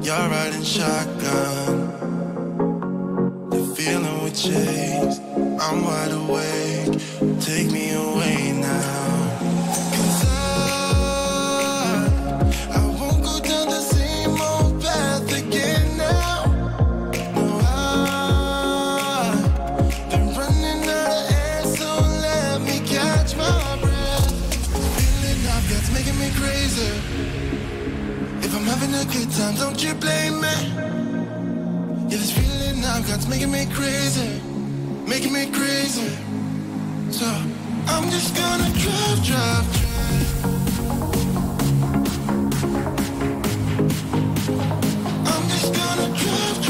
You're riding shotgun. The feeling we chase. I'm wide awake. Take me away now. 'Cause I won't go down the same old path again now. No, I've been running out of air, so let me catch my breath. Feeling I've got's making me crazy. If I'm having a good time, don't you blame me. Yeah, this feeling I've got's making me crazy. Making me crazy. So I'm just gonna drive. I'm just gonna drive.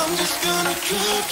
I'm just gonna drive.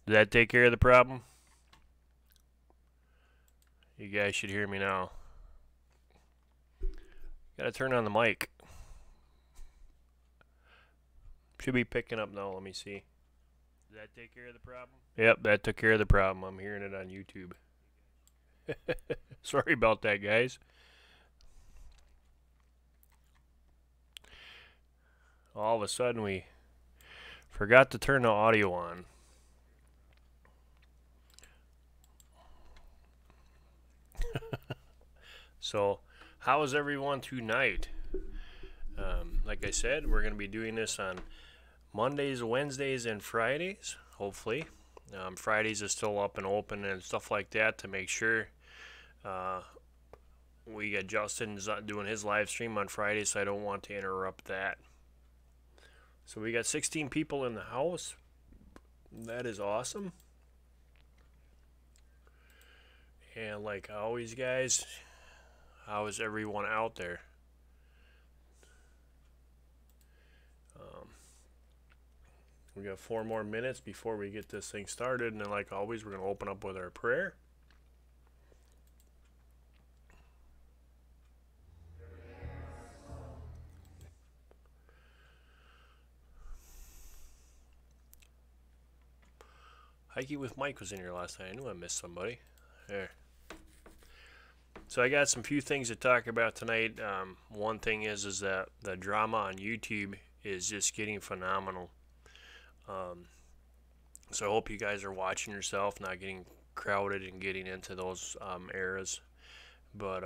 Did that take care of the problem? You guys should hear me now. Gotta turn on the mic. Should be picking up now. Let me see. Did that take care of the problem? Yep, that took care of the problem. I'm hearing it on YouTube. Sorry about that, guys. All of a sudden, we forgot to turn the audio on. So, how is everyone tonight? Like I said, we're going to be doing this on Mondays, Wednesdays, and Fridays, hopefully. Fridays is still up and open and stuff like that to make sure. We got Justin doing his live stream on Friday, so I don't want to interrupt that. So we got 16 people in the house. That is awesome. And like always, guys, how is everyone out there? We got 4 more minutes before we get this thing started, and then like always, we're going to open up with our prayer. Hiking with Mike was in here last night. I knew I missed somebody. There. So I got some few things to talk about tonight. One thing is that the drama on YouTube is just getting phenomenal. So I hope you guys are watching yourself, not getting crowded and getting into those eras. But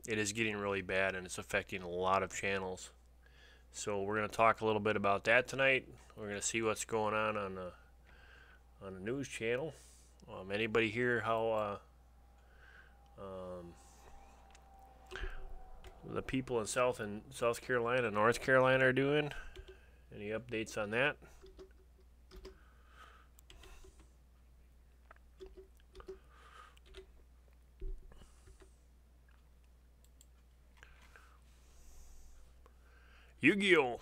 it is getting really bad, and it's affecting a lot of channels. So we're going to talk a little bit about that tonight. We're going to see what's going on the news channel. Anybody hear how the people in South Carolina and North Carolina are doing? Any updates on that? Yu-Gi-Oh!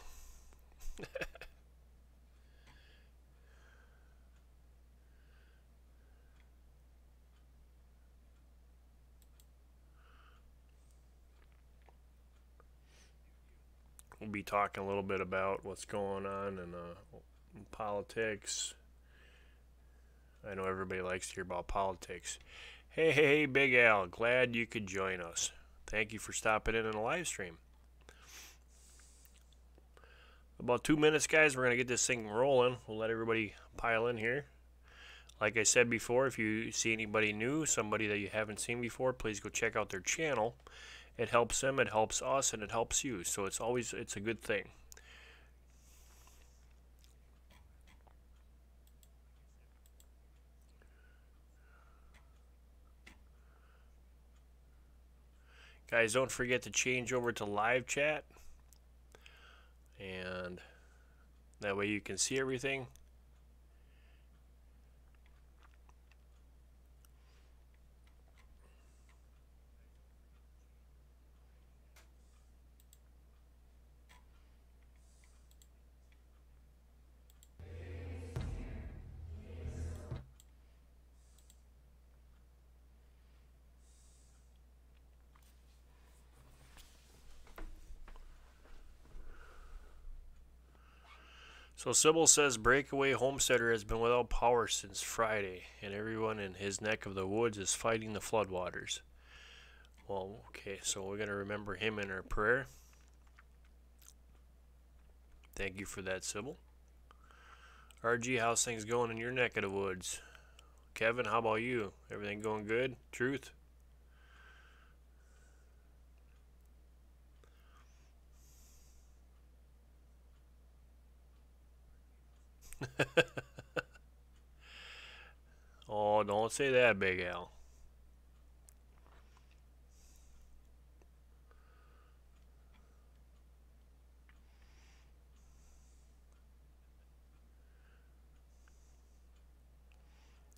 We'll be talking a little bit about what's going on in politics. I know everybody likes to hear about politics. Hey, Big Al, glad you could join us. Thank you for stopping in the live stream. About 2 minutes, guys. We're going to get this thing rolling. We'll let everybody pile in here. Like I said before, if you see anybody new, somebody that you haven't seen before, please go check out their channel. It helps them, it helps us, and it helps you. So it's a good thing. Guys, don't forget to change over to live chat. And that way you can see everything. So Sybil says breakaway homesteader has been without power since Friday, and everyone in his neck of the woods is fighting the floodwaters. Well, okay, so we're going to remember him in our prayer. Thank you for that, Sybil. RG, how's things going in your neck of the woods? Kevin, how about you? Everything going good? Truth? Oh, don't say that, Big Al.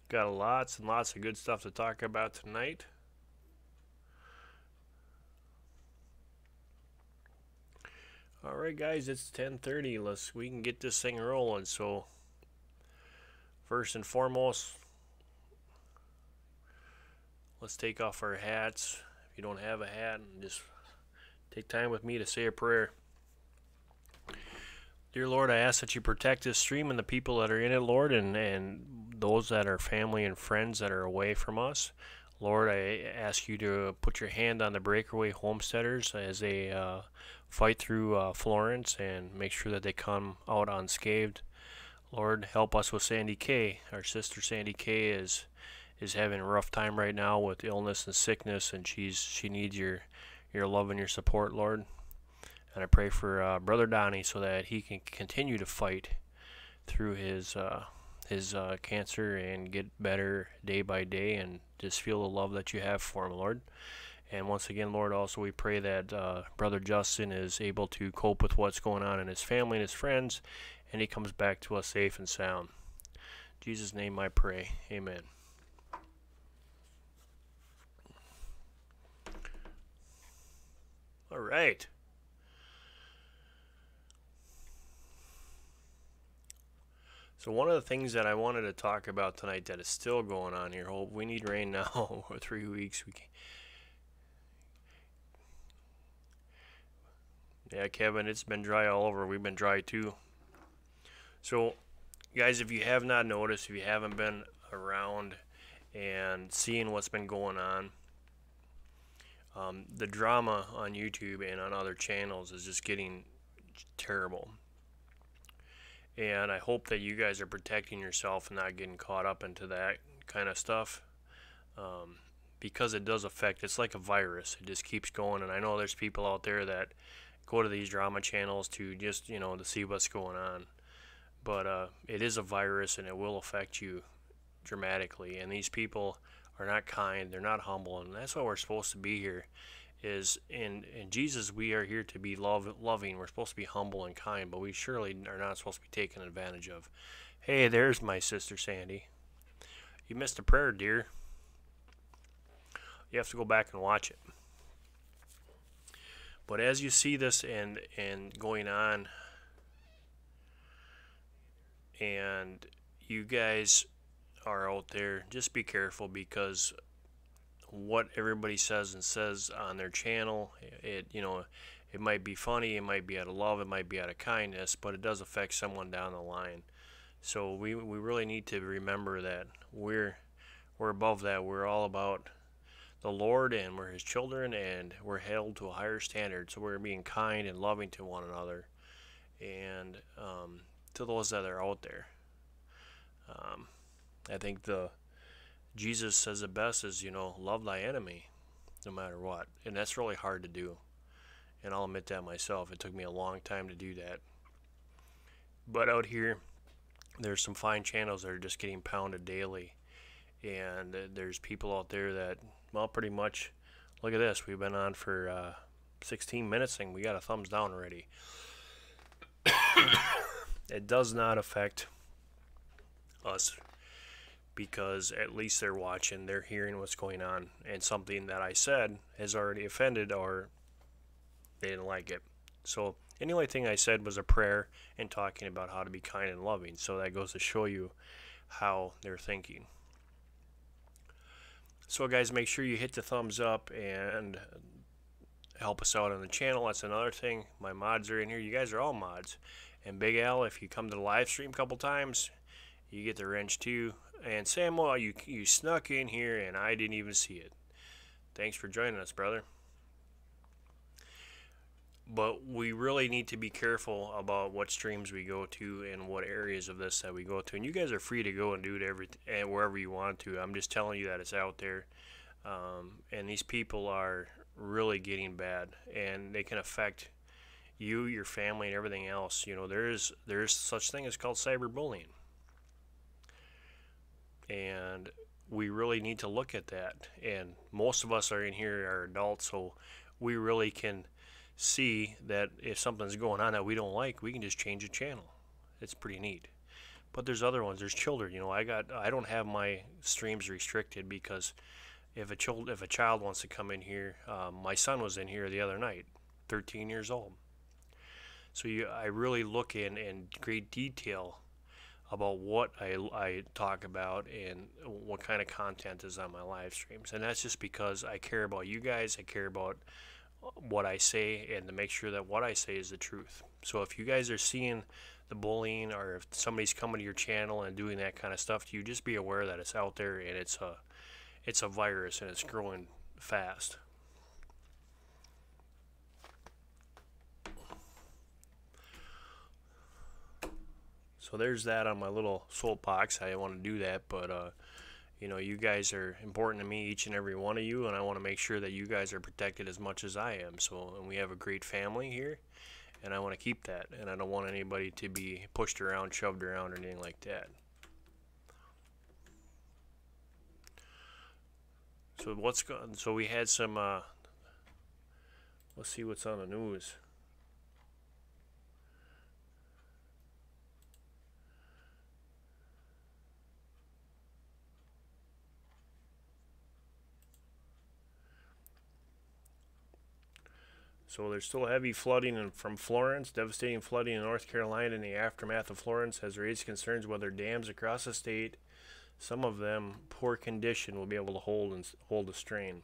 Got lots and lots of good stuff to talk about tonight. Alright guys, it's 10:30. We can get this thing rolling. So First and foremost, let's take off our hats. If you don't have a hat, and just take time with me to say a prayer. Dear Lord, I ask that you protect this stream and the people that are in it, Lord, and those that are family and friends that are away from us. Lord, I ask you to put your hand on the breakaway homesteaders as they fight through Florence and make sure that they come out unscathed. Lord, help us with Sandy Kay. Our sister Sandy Kay is having a rough time right now with illness and sickness, and she needs your love and your support, Lord. And I pray for Brother Donnie so that he can continue to fight through his cancer and get better day by day, and just feel the love that you have for him, Lord. And once again, Lord, also we pray that Brother Justin is able to cope with what's going on in his family and his friends, and he comes back to us safe and sound. In Jesus' name I pray. Amen. All right. So one of the things that I wanted to talk about tonight that is still going on here, we need rain now for 3 weeks. Yeah, Kevin, it's been dry all over. We've been dry too. So, guys, if you have not noticed, if you haven't been around and seeing what's been going on, the drama on YouTube and on other channels is just getting terrible. And I hope that you guys are protecting yourself and not getting caught up into that kind of stuff, because it does affect. It's like a virus. It just keeps going. And I know there's people out there that go to these drama channels to just, to see what's going on. But it is a virus, and it will affect you dramatically. And these people are not kind. They're not humble. And that's why we're supposed to be here. Is in Jesus, we are here to be loving. We're supposed to be humble and kind, but we surely are not supposed to be taken advantage of. Hey, there's my sister Sandy. You missed a prayer, dear. You have to go back and watch it. But as you see this and going on, and you guys are out there, just be careful, because what everybody says on their channel, it might be funny, it might be out of love, it might be out of kindness, but it does affect someone down the line. So we really need to remember that we're above that. We're all about the Lord, and we're his children, and we're held to a higher standard. So we're being kind and loving to one another, and to those that are out there. I think Jesus says it best is, love thy enemy no matter what. And that's really hard to do. And I'll admit that myself. It took me a long time to do that. But out here, there's some fine channels that are just getting pounded daily. And there's people out there that, well, pretty much, look at this. We've been on for 16 minutes and we got a thumbs down already. It does not affect us, because at least they're watching, they're hearing what's going on, and something that I said has already offended, or they didn't like it. So the only thing I said was a prayer and talking about how to be kind and loving. So that goes to show you how they're thinking. So guys, make sure you hit the thumbs up and help us out on the channel. That's another thing. My mods are in here. You guys are all mods. And Big Al, if you come to the live stream a couple times, you get the wrench too. And Samuel, you snuck in here and I didn't even see it. Thanks for joining us, brother. But we really need to be careful about what streams we go to and what areas of this that we go to. And you guys are free to go and do it wherever you want to. I'm just telling you that it's out there. And these people are really getting bad, and they can affect you, your family, and everything else. There's such thing as called cyberbullying. And we really need to look at that. And most of us are in here are adults, so we really can see that if something's going on that we don't like, we can just change the channel. It's pretty neat. But there's other ones. There's children. I don't have my streams restricted, because if a child wants to come in here, my son was in here the other night, 13 years old. So I really look in great detail about what I talk about and what kind of content is on my live streams. And that's just because I care about you guys. I care about what I say and to make sure that what I say is the truth. So if you guys are seeing the bullying, or if somebody's coming to your channel and doing that kind of stuff, you just be aware that it's out there, and it's a virus and it's growing fast. So there's that on my little soapbox. I want to do that, but you know, you guys are important to me, each and every one of you, and I want to make sure that you guys are protected as much as I am. So, and we have a great family here, and I want to keep that, and I don't want anybody to be pushed around, shoved around, or anything like that. So so we had some. Let's see what's on the news. So there's still heavy flooding from Florence. Devastating flooding in North Carolina in the aftermath of Florence has raised concerns whether dams across the state, some of them poor condition, will be able to hold a strain.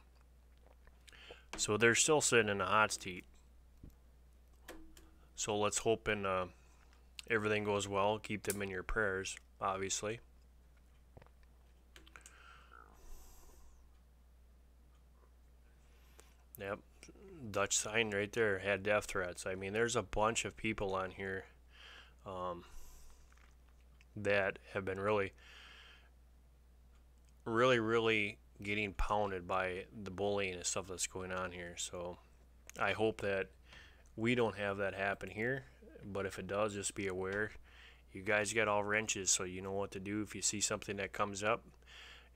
So they're still sitting in a hot seat. So let's hope everything goes well. Keep them in your prayers, obviously. Yep. Dutch sign right there had death threats. I mean, there's a bunch of people on here that have been really getting pounded by the bullying and stuff that's going on here. So I hope that we don't have that happen here, but if it does, just be aware. You guys got all wrenches, so you know what to do if you see something that comes up.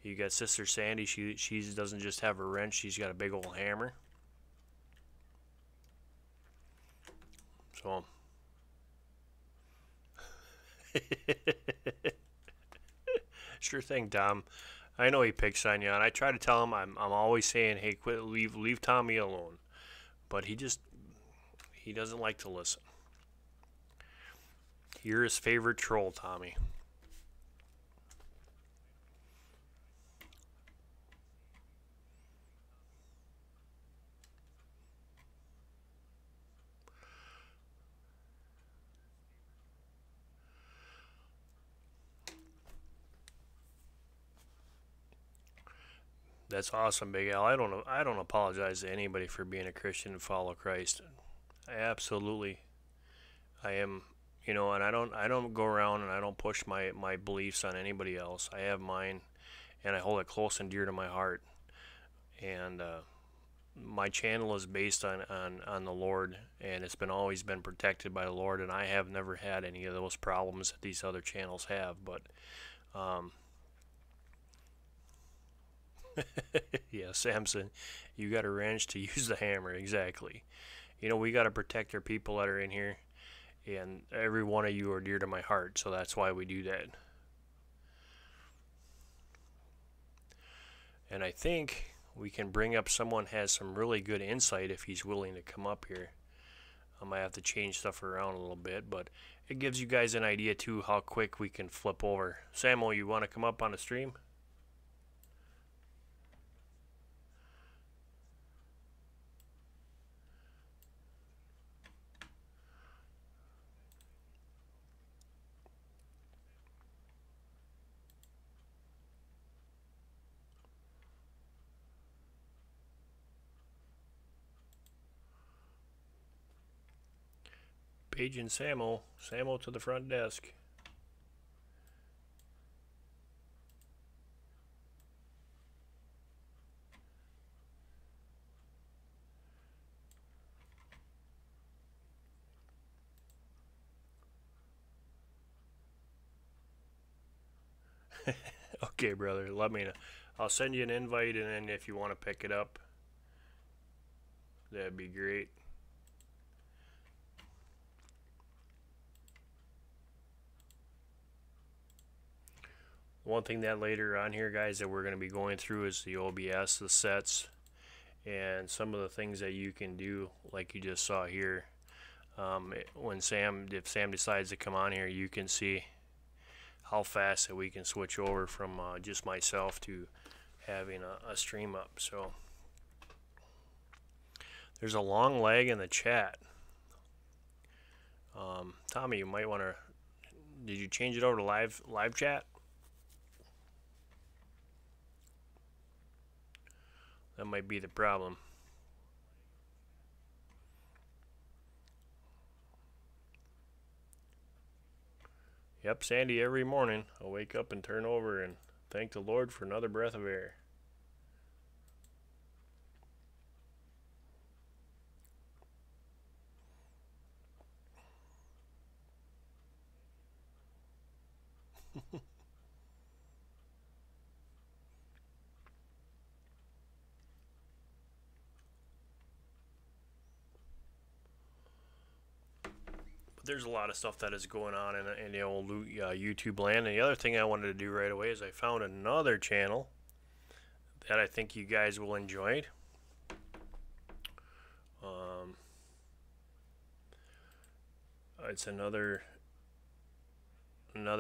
You got Sister Sandy. She doesn't just have a wrench, she's got a big old hammer. So sure thing, Tom. I know he picks on you, and I try to tell him I'm always saying, hey, quit, leave Tommy alone. But he doesn't like to listen. You're his favorite troll, Tommy. That's awesome, Big Al. I don't apologize to anybody for being a Christian and follow Christ. I am, you know, and I don't go around and I don't push my beliefs on anybody else. I have mine, and I hold it close and dear to my heart. And my channel is based on the Lord, and it's been always been protected by the Lord, and I have never had any of those problems that these other channels have. But yeah, Samson, you got a wrench to use the hammer. Exactly. You know, we got to protect our people that are in here, and every one of you are dear to my heart, so that's why we do that. And I think we can bring up someone has some really good insight if he's willing to come up here. I might have to change stuff around a little bit, but it gives you guys an idea too how quick we can flip over. Samuel, you want to come up on the stream? Paige and Samuel. Samuel to the front desk. Okay, brother. Let me know. I'll send you an invite, and then if you want to pick it up, that'd be great. One thing that later on here, guys, that we're going to be going through is the OBS, the sets, and some of the things that you can do, like you just saw here. If Sam decides to come on here, you can see how fast that we can switch over from just myself to having a stream up. So there's a long lag in the chat. Tommy, you might want to. Did you change it over to live chat? That might be the problem. Yep, Sandy, every morning I'll wake up and turn over and thank the Lord for another breath of air. There's a lot of stuff that is going on in the old YouTube land. And the other thing I wanted to do right away is I found another channel that I think you guys will enjoy. It's another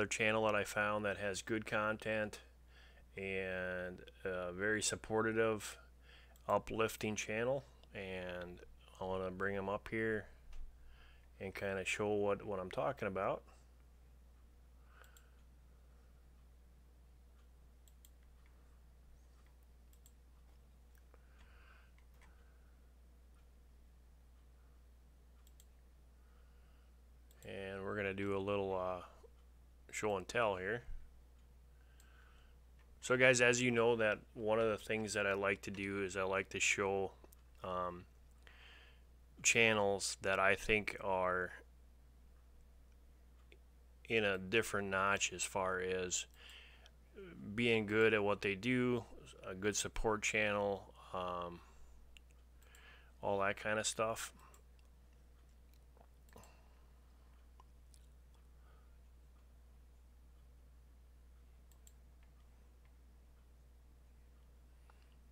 channel that I found that has good content and very supportive, uplifting channel. And I want to bring them up here and kind of show what I'm talking about. And we're going to do a little show and tell here. So guys, as you know, that one of the things that I like to do is I like to show channels that I think are in a different notch as far as being good at what they do, a good support channel, all that kind of stuff.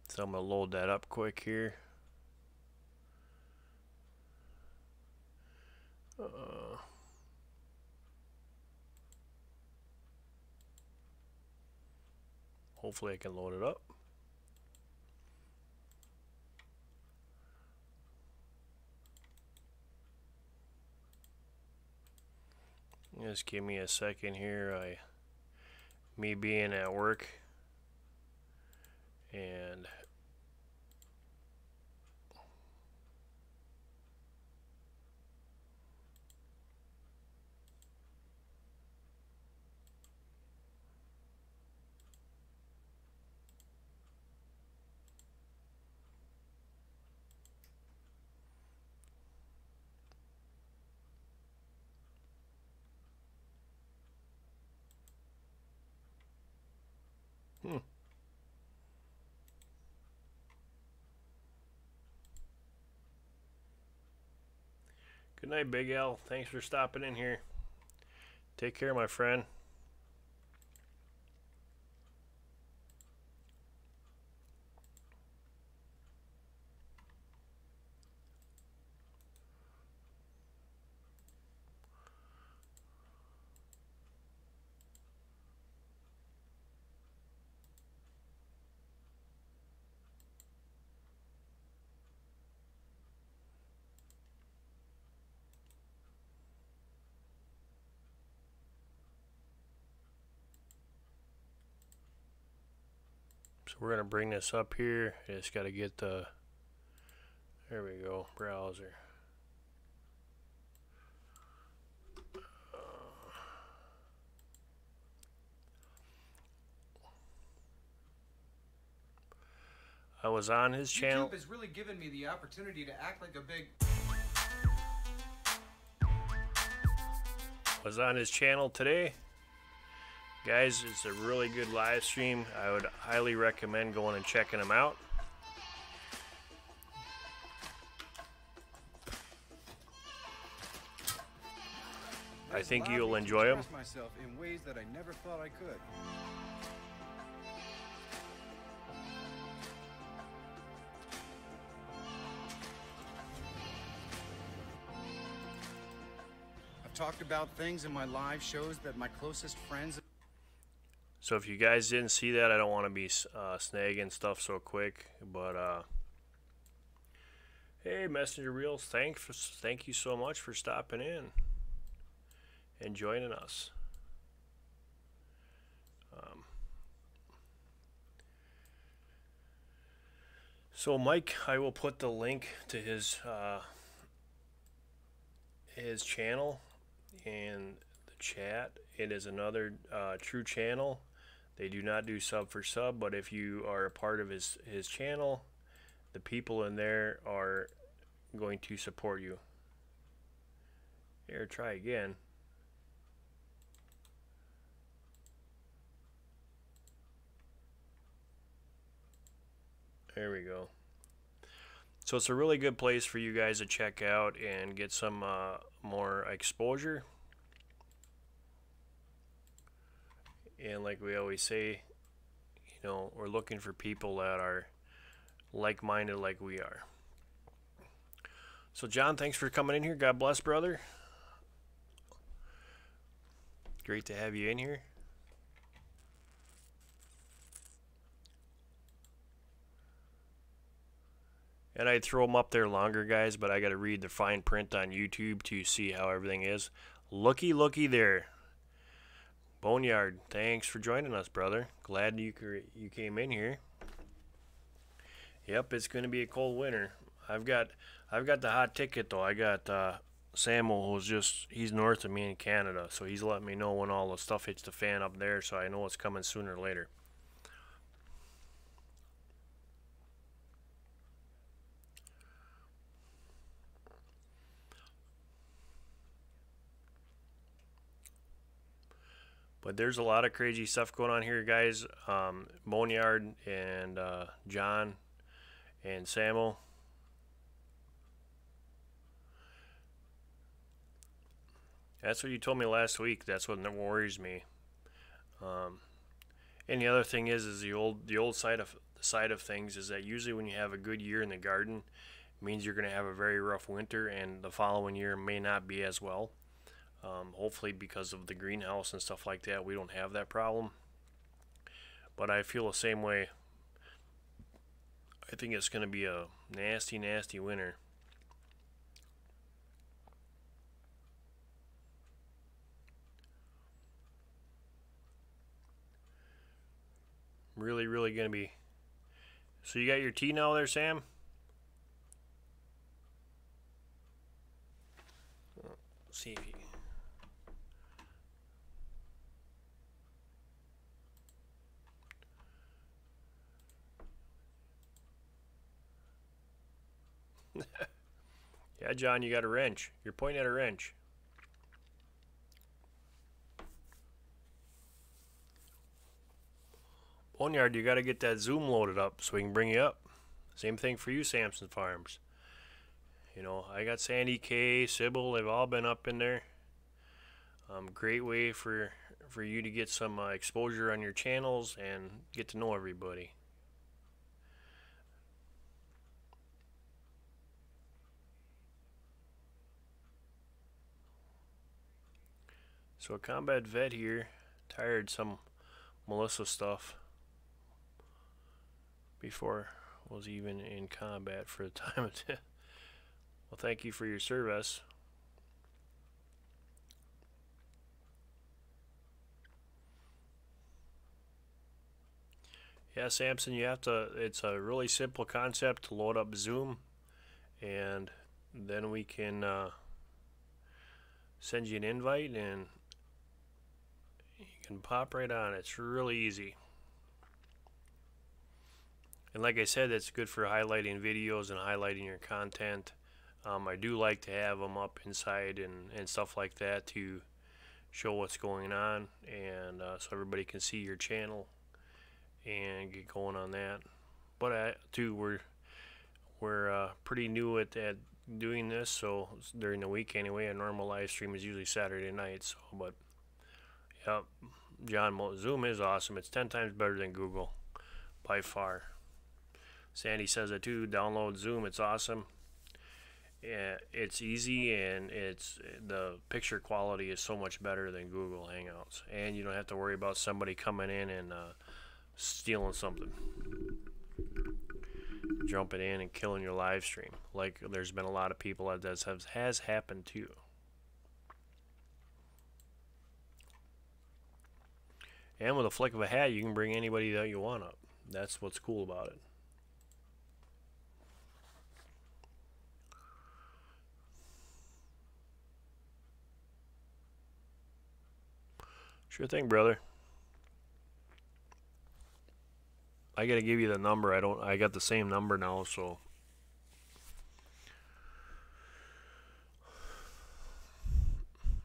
So I'm going to load that up quick here. Hopefully I can load it up. Just give me a second here. Me being at work and good night, Big L. Thanks for stopping in here. Take care, my friend. So we're going to bring this up here. Just got to get the, there we go, browser. I was on his channel. YouTube has really given me the opportunity to act like a big... Was on his channel today. Guys, it's a really good live stream. I would highly recommend going and checking them out. I think you'll enjoy them. Myself in ways that I never thought I could. I've talked about things in my live shows that my closest friends So if you guys didn't see that, I don't want to be snagging stuff so quick, but hey, Messenger Reels, thank you so much for stopping in and joining us. So Mike, I will put the link to his channel in the chat. It is another true channel. They do not do sub for sub, but if you are a part of his channel, the people in there are going to support you. Here, try again. There we go. So it's a really good place for you guys to check out and get some more exposure. And like we always say, you know, we're looking for people that are like-minded like we are. So John, thanks for coming in here. God bless, brother. Great to have you in here. And I'd throw them up there longer, guys, but I got to read the fine print on YouTube to see how everything is. Looky there. Boneyard, thanks for joining us, brother. Glad you came in here. Yep, it's going to be a cold winter. I've got the hot ticket, though. I got Samuel, he's north of me in Canada, so he's letting me know when all the stuff hits the fan up there, so I know it's coming sooner or later. But there's a lot of crazy stuff going on here, guys. Boneyard and John and Samuel. That's what you told me last week. That's what worries me. And the other thing is the old side of things is that usually when you have a good year in the garden, it means you're going to have a very rough winter, and the following year may not be as well. Hopefully because of the greenhouse and stuff like that, we don't have that problem. But I feel the same way. I think it's going to be a nasty winter. Really going to be. So you got your tea now there, Sam? Let's see if you... Yeah, John, you got a wrench. You're pointing at a wrench. Boneyard, you got to get that Zoom loaded up so we can bring you up. Same thing for you, Samson Farms. You know, I got Sandy K, Sybil, they've all been up in there. Great way for you to get some exposure on your channels and get to know everybody. So a combat vet here, tired some Melissa stuff before was even in combat for the time of it. Well, thank you for your service. Yeah, Samson, you have to, it's a really simple concept to load up Zoom, and then we can send you an invite and you can pop right on. It's really easy. And like I said, it's good for highlighting videos and highlighting your content. I do like to have them up inside and stuff like that to show what's going on, and so everybody can see your channel and get going on that. But we're pretty new at doing this, so during the week anyway. A normal live stream is usually Saturday night. So, but yeah, John, Zoom is awesome. It's 10 times better than Google by far. Sandy says it too. Download Zoom. It's awesome. Yeah, it's easy, and the picture quality is so much better than Google Hangouts, and you don't have to worry about somebody coming in and stealing something, jumping in and killing your live stream. Like there's been a lot of people that has happened too. And with a flick of a hat, you can bring anybody that you want up. That's what's cool about it. Sure thing, brother. I gotta give you the number. I got the same number now, so.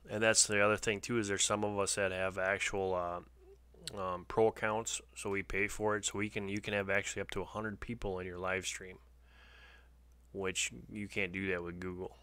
And that's the other thing too, is there's some of us that have actual pro accounts, so we pay for it, so you can have actually up to 100 people in your live stream, which you can't do that with Google.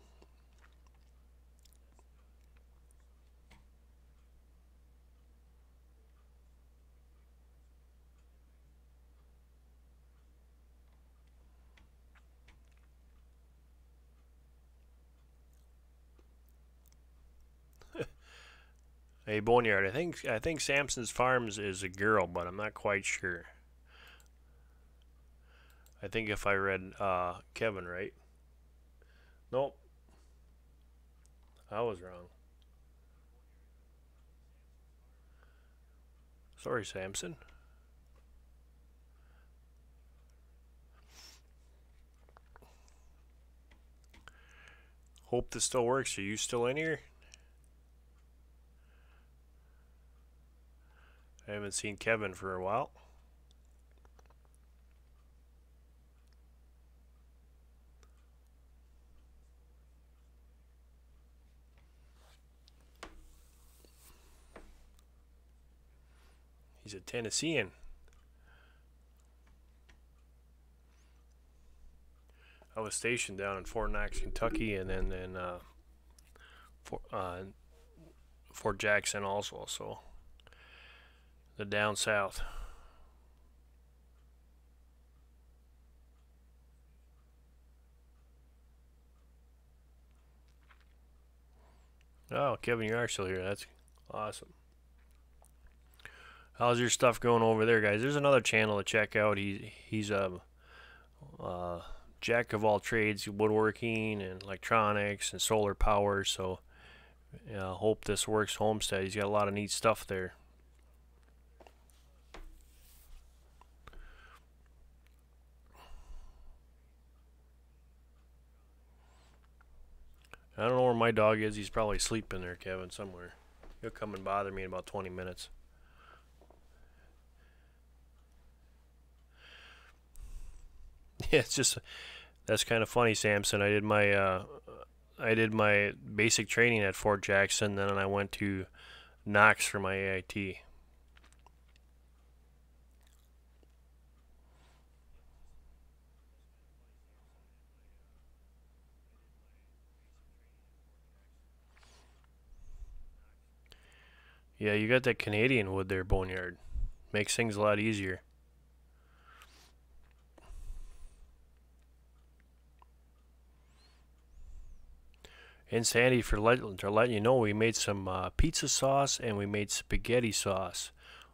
Hey, Boneyard, I think Samson's Farms is a girl, but I'm not quite sure. I think if I read Kevin right. Nope, I was wrong. Sorry, Samson. Hope this still works. Are you still in here? I haven't seen Kevin for a while. He's a Tennessean. I was stationed down in Fort Knox, Kentucky, and then in Fort Jackson also. So the down south. Oh, Kevin, you are still here. That's awesome. How's your stuff going over there, guys? There's another channel to check out. He's a jack of all trades, woodworking and electronics and solar power. So hope this works. Homestead. He's got a lot of neat stuff there. I don't know where my dog is. He's probably sleeping there, Kevin, somewhere. He'll come and bother me in about 20 minutes. Yeah, it's just that's kind of funny, Samson. I did my basic training at Fort Jackson, then I went to Knox for my AIT. Yeah, you got that Canadian wood there, Boneyard. Makes things a lot easier. And Sandy, for letting you know, we made some pizza sauce and we made spaghetti sauce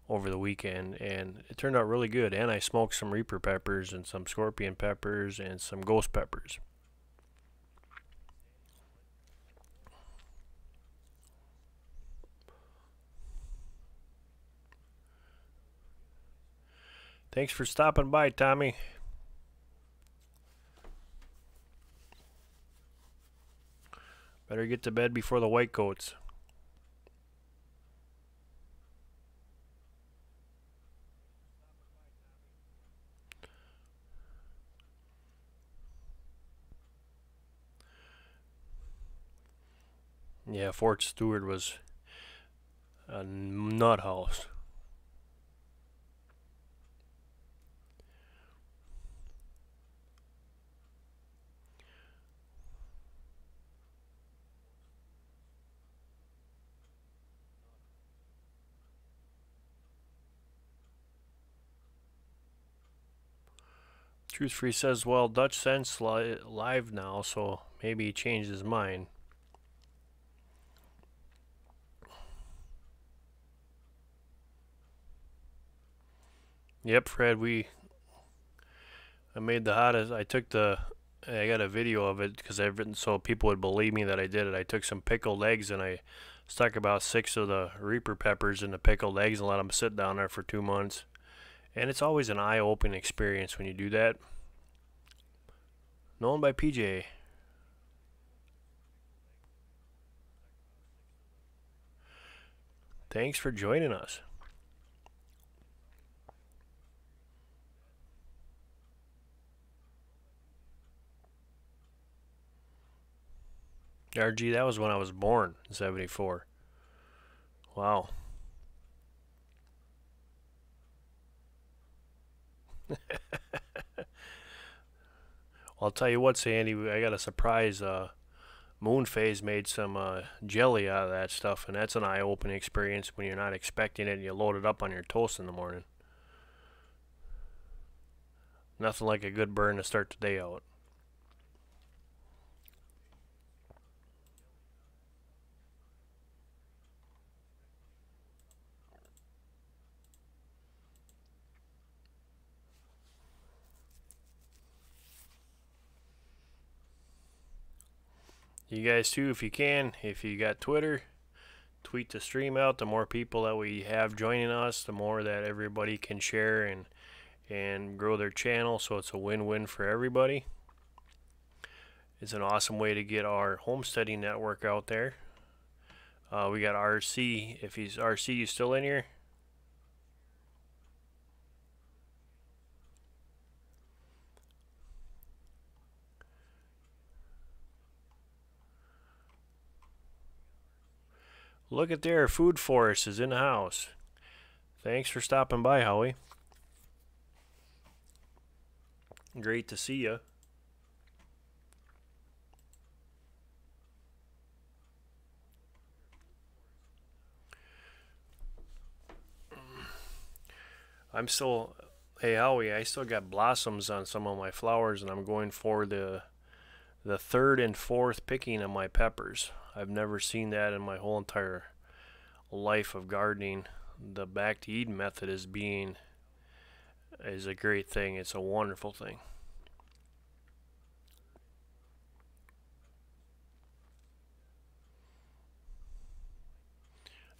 over the weekend, and it turned out really good. And I smoked some Reaper peppers and some scorpion peppers and some ghost peppers. Thanks for stopping by, Tommy. Better get to bed before the white coats. Yeah, Fort Stewart was a nut house. Truth Free says, well, Dutch Sense live now, so maybe he changed his mind. Yep, Fred, I made the hottest. I got a video of it because I've written so people would believe me that I did it. I took some pickled eggs and I stuck about 6 of the Reaper peppers in the pickled eggs and let them sit down there for 2 months. And it's always an eye-opening experience when you do that. Known by PJ. Thanks for joining us. RG, that was when I was born in 74. Wow. I'll tell you what, Sandy, I got a surprise. Moonphase made some jelly out of that stuff, and that's an eye-opening experience when you're not expecting it and you load it up on your toast in the morning. Nothing like a good burn to start the day out. You guys too, if you can, if you got Twitter, tweet the stream out. The more people that we have joining us, the more that everybody can share and grow their channel, so it's a win-win for everybody. It's an awesome way to get our homesteading network out there. We got RC. If he's RC, you still in here? Look at there, Food Forest is in the house. Thanks for stopping by, Howie. Great to see you. Hey Howie, I still got blossoms on some of my flowers, and I'm going for the third and fourth picking of my peppers. I've never seen that in my whole entire life of gardening. The back to Eden method is a great thing. It's a wonderful thing.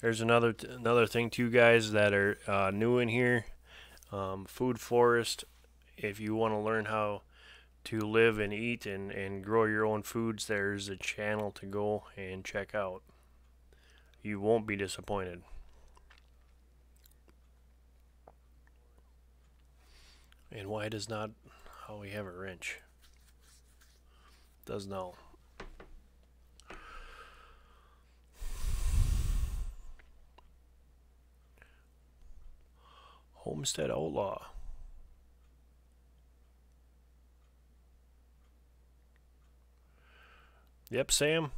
There's another thing too, guys, that are new in here. Food Forest. If you want to learn how to live and eat and grow your own foods, there's a channel to go and check out. You won't be disappointed. And why does not Howie have a wrench? Does now. Homestead Outlaw. Yep, Sam.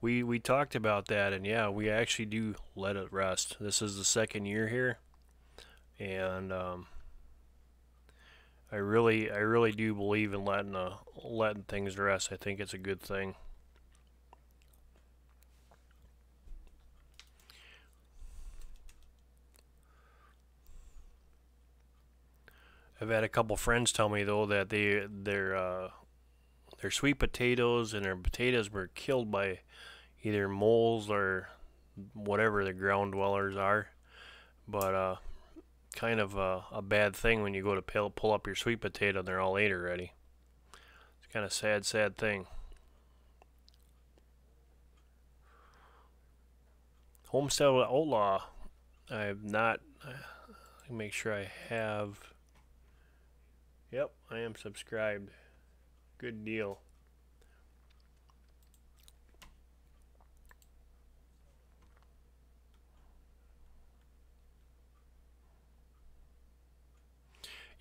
We talked about that, and yeah, we actually do let it rest. This is the second year here, and I really do believe in letting things rest. I think it's a good thing. I've had a couple friends tell me though that their sweet potatoes and their potatoes were killed by either moles or whatever the ground dwellers are, but kind of a bad thing when you go to pull up your sweet potato and they're all ate already. It's kind of sad thing. Homestead Outlaw. I have not. Let me make sure I have. Yep, I am subscribed. Good deal.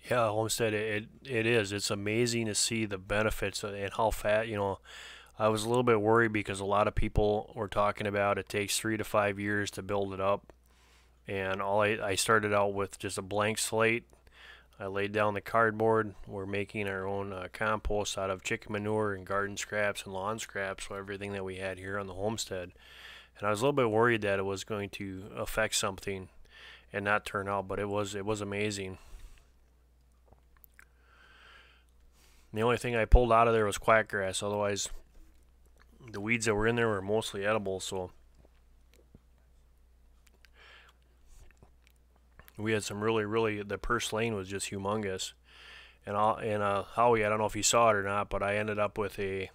Yeah, Homestead, it is. It's amazing to see the benefits and how fat, I was a little bit worried because a lot of people were talking about it takes 3 to 5 years to build it up. And I started out with just a blank slate. I laid down the cardboard. We're making our own compost out of chicken manure and garden scraps and lawn scraps, so everything that we had here on the homestead. And I was a little bit worried that it was going to affect something and not turn out, but it was amazing. The only thing I pulled out of there was quackgrass. Otherwise, the weeds that were in there were mostly edible. So we had some really, the purslane was just humongous. And Howie, I don't know if you saw it or not, but I ended up with a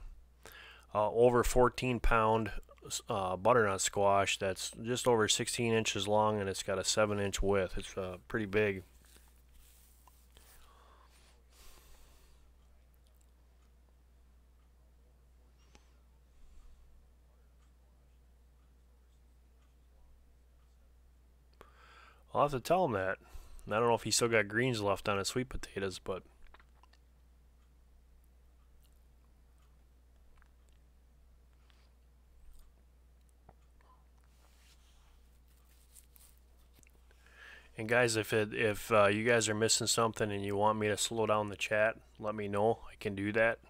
over 14-pound butternut squash that's just over 16 inches long, and it's got a 7-inch width. It's pretty big. I'll have to tell him that. I don't know if he still got greens left on his sweet potatoes, but and guys, if you guys are missing something and you want me to slow down the chat, let me know. I can do that.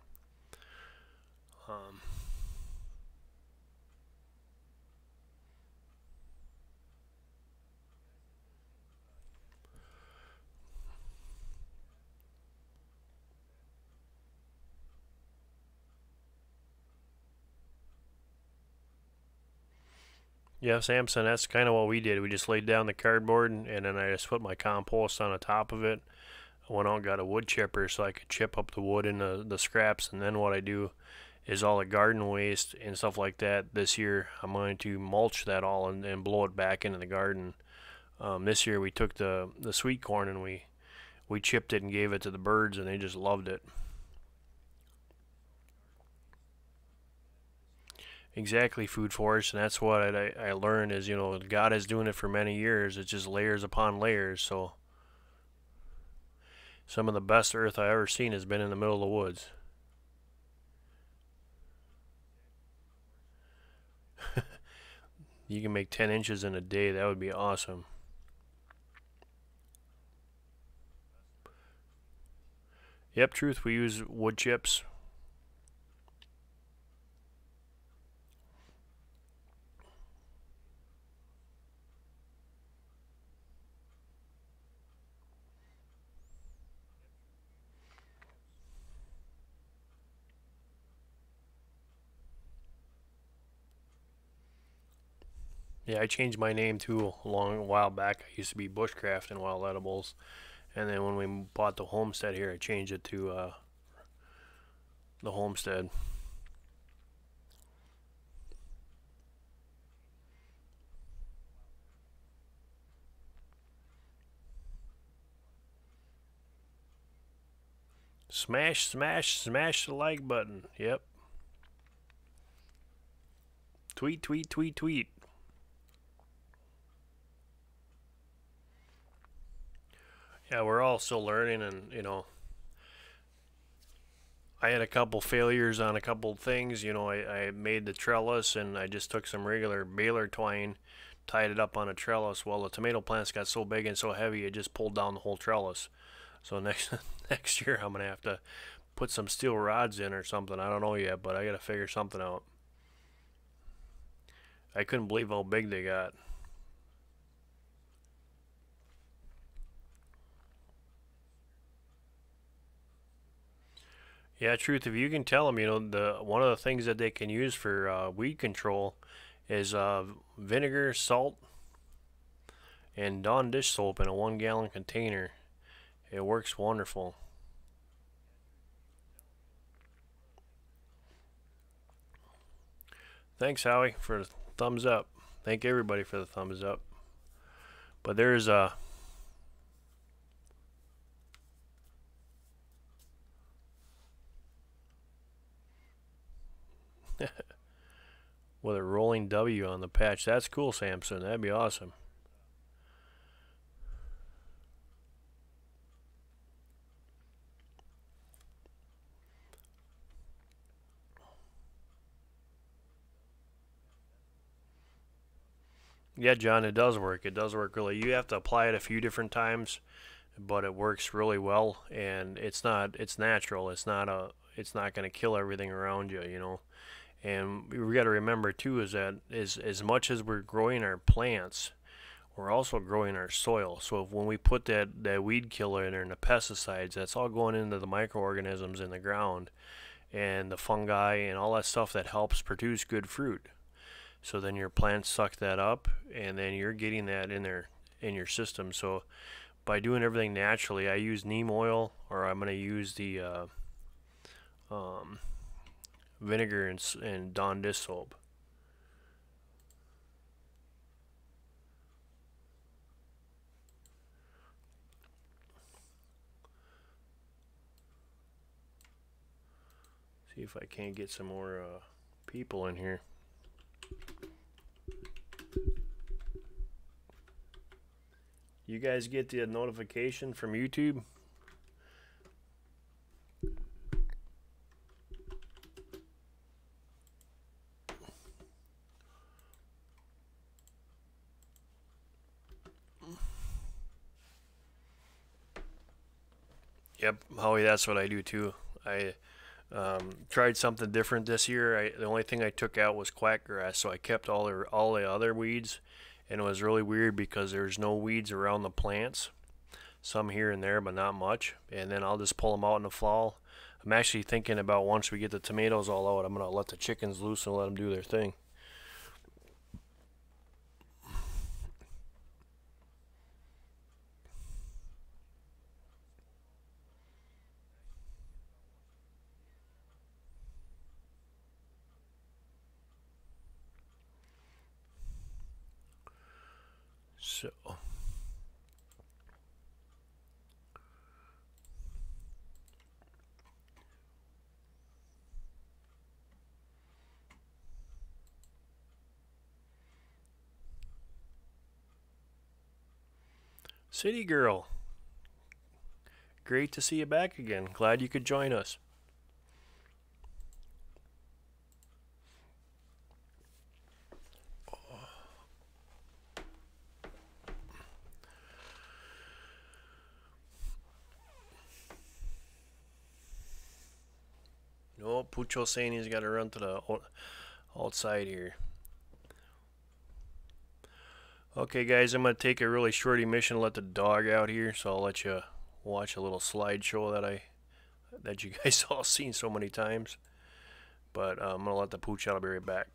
Yeah, Samson, that's kind of what we did. We just laid down the cardboard, and then I just put my compost on the top of it. I went out and got a wood chipper so I could chip up the wood in the scraps, and then what I do is all the garden waste and stuff like that. This year I'm going to mulch that all and blow it back into the garden. This year we took the sweet corn and we chipped it and gave it to the birds, and they just loved it. Exactly, food forest, and that's what I learned is, you know, God is doing it for many years. It's just layers upon layers. So some of the best earth I ever seen has been in the middle of the woods. You can make 10 inches in a day. That would be awesome. Yep, truth. We use wood chips. Yeah, I changed my name too a while back. I used to be Bushcraft and Wild Edibles, and then when we bought the homestead here, I changed it to the Homestead. Smash, smash, smash the like button. Yep. Tweet, tweet, tweet, tweet. Yeah, we're all still learning, and you know, I had a couple failures on a couple things. You know, I made the trellis, and I just took some regular baler twine, tied it up on a trellis. Well, the tomato plants got so big and so heavy, it just pulled down the whole trellis. So next year, I'm gonna have to put some steel rods in or something. I don't know yet, but I gotta figure something out. I couldn't believe how big they got. Yeah, truth. If you can tell them, you know, one of the things that they can use for weed control is vinegar, salt, and Dawn dish soap in a 1-gallon container. It works wonderful. Thanks, Howie, for the thumbs up. Thank everybody for the thumbs up. But there's a with a rolling W on the patch. That's cool, Samson. That'd be awesome. Yeah, John, it does work. It does work really. You have to apply it a few different times but it works really well, and it's natural. It's not going to kill everything around you, you know. And we got to remember too is that as much as we're growing our plants, we're also growing our soil. So when we put that weed killer in there and the pesticides, that's all going into the microorganisms in the ground and the fungi and all that stuff that helps produce good fruit. So then your plants suck that up, and then you're getting that in there in your system. So by doing everything naturally, I use neem oil, or I'm going to use the vinegar and Dawn dish soap. See if I can't get some more people in here. You guys get the notification from YouTube? Yep, Howie, that's what I do too. I tried something different this year. The only thing I took out was quackgrass, so I kept all the other weeds, and it was really weird because there's no weeds around the plants. Some here and there, but not much. And then I'll just pull them out in the fall. I'm actually thinking about once we get the tomatoes all out, I'm gonna let the chickens loose and let them do their thing. So City Girl, great to see you back again. Glad you could join us. No, Pucho's saying he's got to run to the outside here. Okay, guys, I'm going to take a really short emission, let the dog out here, so I'll let you watch a little slideshow that you guys all seen so many times. But I'm going to let the pooch out. I'll be right back.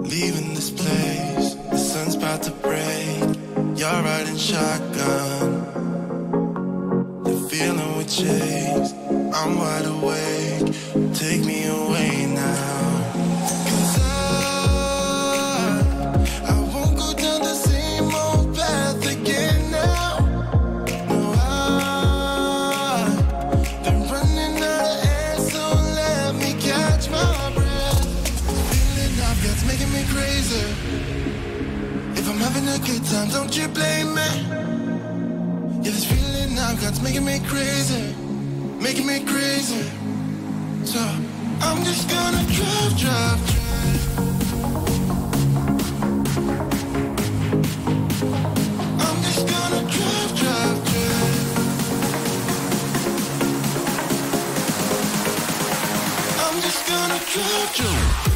Leaving this place, the sun's about to break. You're riding shotgun. The feeling we chase, I'm wide awake. Take me away now. 'Cause I won't go down the same old path again now. No, I've been running out of air, so let me catch my breath. Feeling I've got's making me crazy. If I'm having a good time, don't you blame me. Yeah, this feeling I've got's making me crazy, making me crazy. So I'm just gonna drive. I'm just gonna drive. I'm just gonna drive.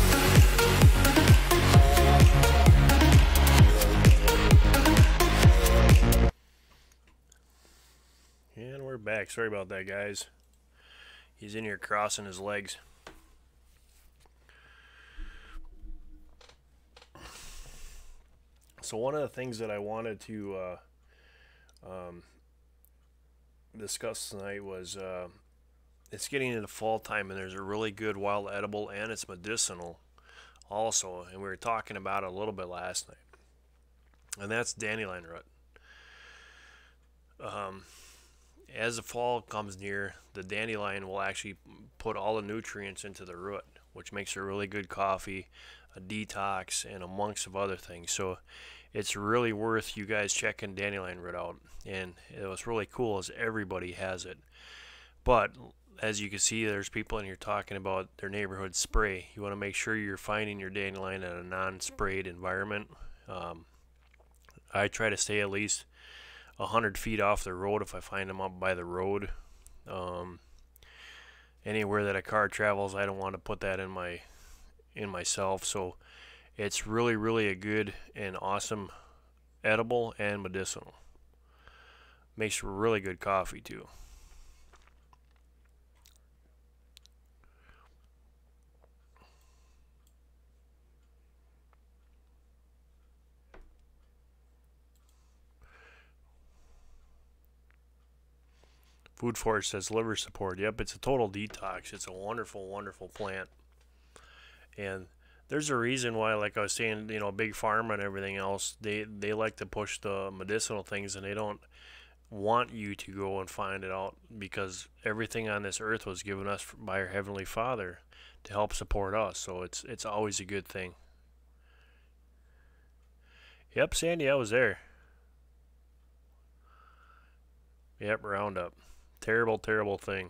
And we're back. Sorry about that, guys. He's in here crossing his legs. So one of the things that I wanted to discuss tonight was it's getting into fall time, and there's a really good wild edible, and it's medicinal also, and we were talking about it a little bit last night, and that's dandelion root. As the fall comes near, the dandelion will actually put all the nutrients into the root, which makes a really good coffee. a detox, and amongst of other things. So it's really worth you guys checking dandelion root out. And what's really cool is everybody has it. But as you can see, there's people in here talking about their neighborhood spray. You want to make sure you're finding your dandelion in a non-sprayed environment. I try to stay at least 100 feet off the road if I find them up by the road. Anywhere that a car travels, I don't want to put that in myself. So it's really a good and awesome edible and medicinal. Makes really good coffee too. Food Forest says liver support. Yep, it's a total detox. It's a wonderful plant. And there's a reason why, like I was saying, Big Pharma and everything else, they like to push the medicinal things, and they don't want you to go and find it out, because everything on this earth was given us by our Heavenly Father to help support us. So it's always a good thing. Yep, Sandy, I was there. Yep, Roundup. Terrible thing.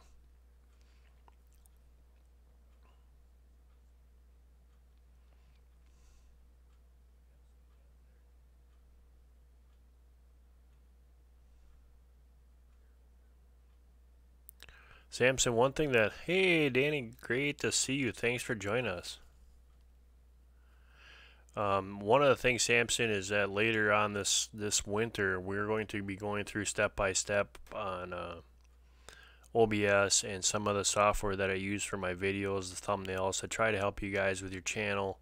Samson, one thing that, hey, Danny, great to see you. Thanks for joining us. One of the things, Samson, is that later on this winter, we're going to be going through step by step on OBS and some of the software that I use for my videos, the thumbnails, to try to help you guys with your channel,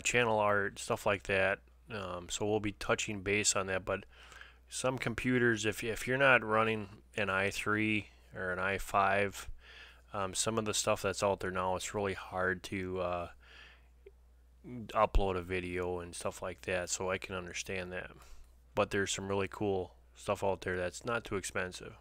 channel art, stuff like that. So we'll be touching base on that. But some computers, if you're not running an i3 or an i5, some of the stuff that's out there now, it's really hard to upload a video and stuff like that. So I can understand that. But there's some really cool stuff out there that's not too expensive.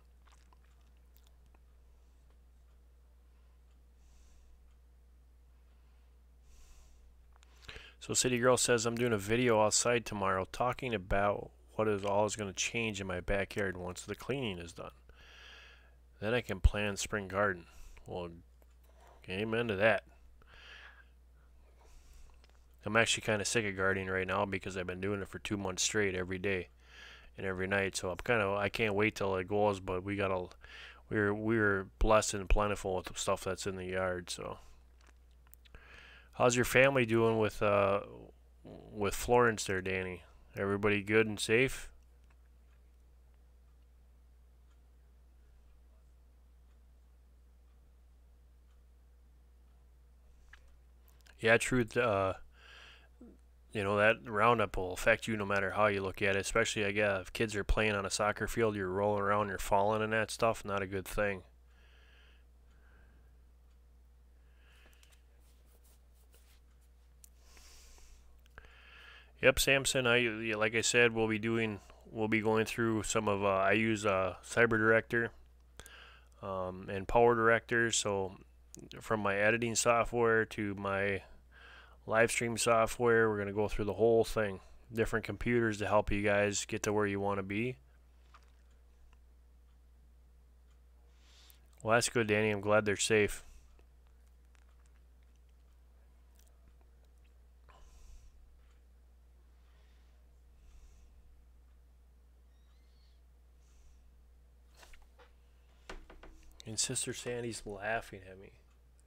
So City Girl says, I'm doing a video outside tomorrow talking about what is all is going to change in my backyard once the cleaning is done. Then I can plan spring garden. Well, amen to that. I'm actually kind of sick of gardening right now because I've been doing it for 2 months straight every day and every night. So I can't wait till it goes, but we're blessed and plentiful with the stuff that's in the yard. So how's your family doing with Florence there, Danny? Everybody good and safe? Yeah, truth. That Roundup will affect you no matter how you look at it. Especially, I guess, if kids are playing on a soccer field, you're rolling around, you're falling and that stuff. Not a good thing. Yep, Samson. Like I said, we'll be going through some of. I use Cyber Director and Power Director. So from my editing software to my live stream software, we're going to go through the whole thing. Different computers to help you guys get to where you want to be. Well, that's good, Danny. I'm glad they're safe. And Sister Sandy's laughing at me.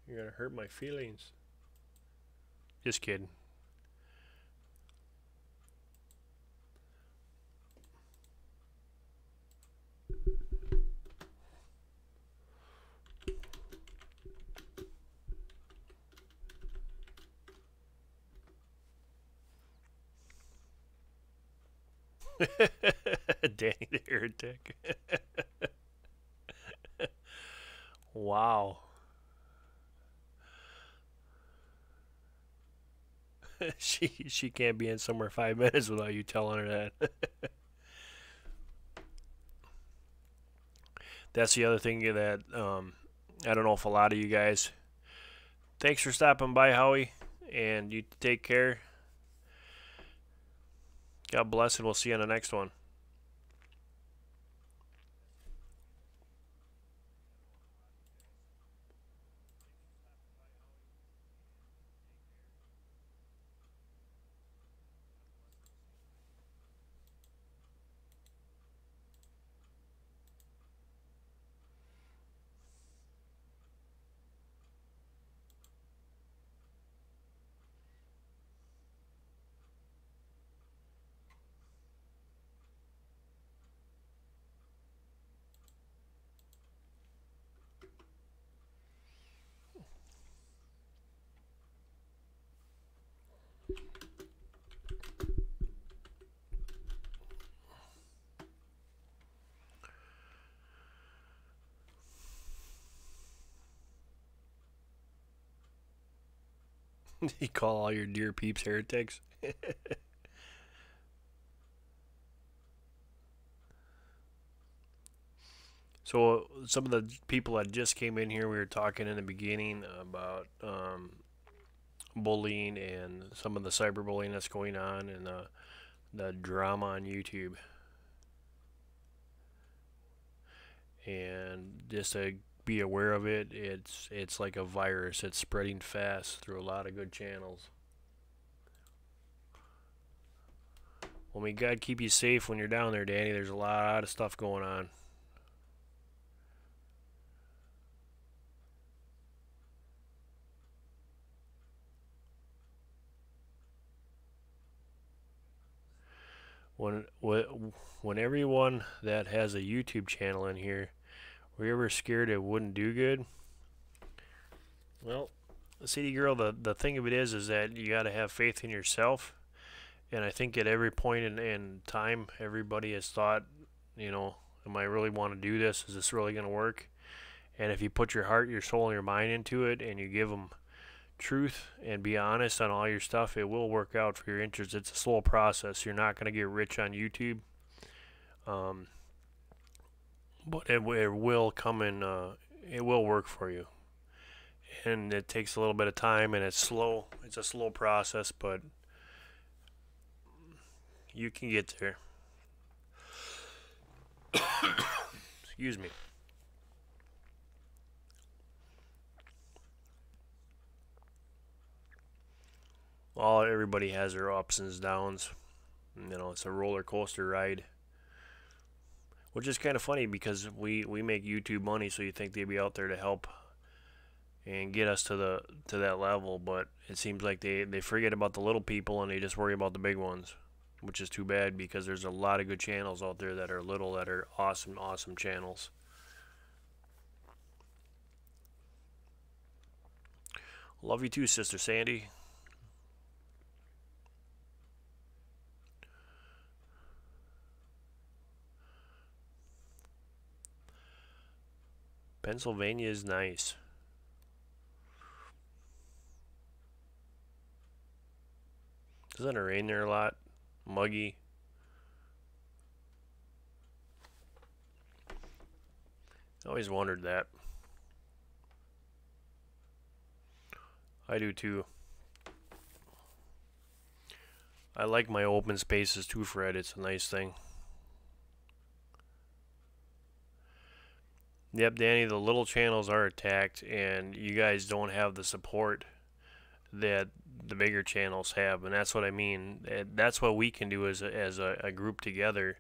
You're going to hurt my feelings. Just kidding. Danny the heretic. Wow. she can't be in somewhere 5 minutes without you telling her that. That's the other thing that I don't know if a lot of you guys. Thanks for stopping by, Howie. and you take care. God bless, and we'll see you on the next one. You call all your dear peeps heretics? So some of the people that just came in here, we were talking in the beginning about bullying and some of the cyberbullying that's going on and the drama on YouTube. And just to be aware of it, it's like a virus. It's spreading fast through a lot of good channels. Well, may God keep you safe when you're down there, Danny. There's a lot of stuff going on. When everyone that has a YouTube channel in here, were you ever scared it wouldn't do good? Well, City Girl, the thing of it is that you got to have faith in yourself. And I think at every point in time, everybody has thought, am I really want to do this? Is this really going to work? And if you put your heart, your soul, and your mind into it, and you give them truth and be honest on all your stuff, it will work out for your interest. It's a slow process. You're not going to get rich on YouTube, but it will come in. It will work for you, and it takes a little bit of time, and it's slow. It's a slow process, but you can get there. Excuse me. Well, everybody has their ups and downs. It's a roller coaster ride. Which is kind of funny because we make YouTube money, so you think they'd be out there to help and get us to that level, but it seems like they forget about the little people and they just worry about the big ones, which is too bad because there's a lot of good channels out there that are little that are awesome channels. Love you too, Sister Sandy. Pennsylvania is nice. Doesn't it rain there a lot? Muggy. I always wondered that. I do too. I like my open spaces too, Fred. It's a nice thing. Yep, Danny, the little channels are attacked, and you guys don't have the support that the bigger channels have, and that's what I mean. That's what we can do as a group together.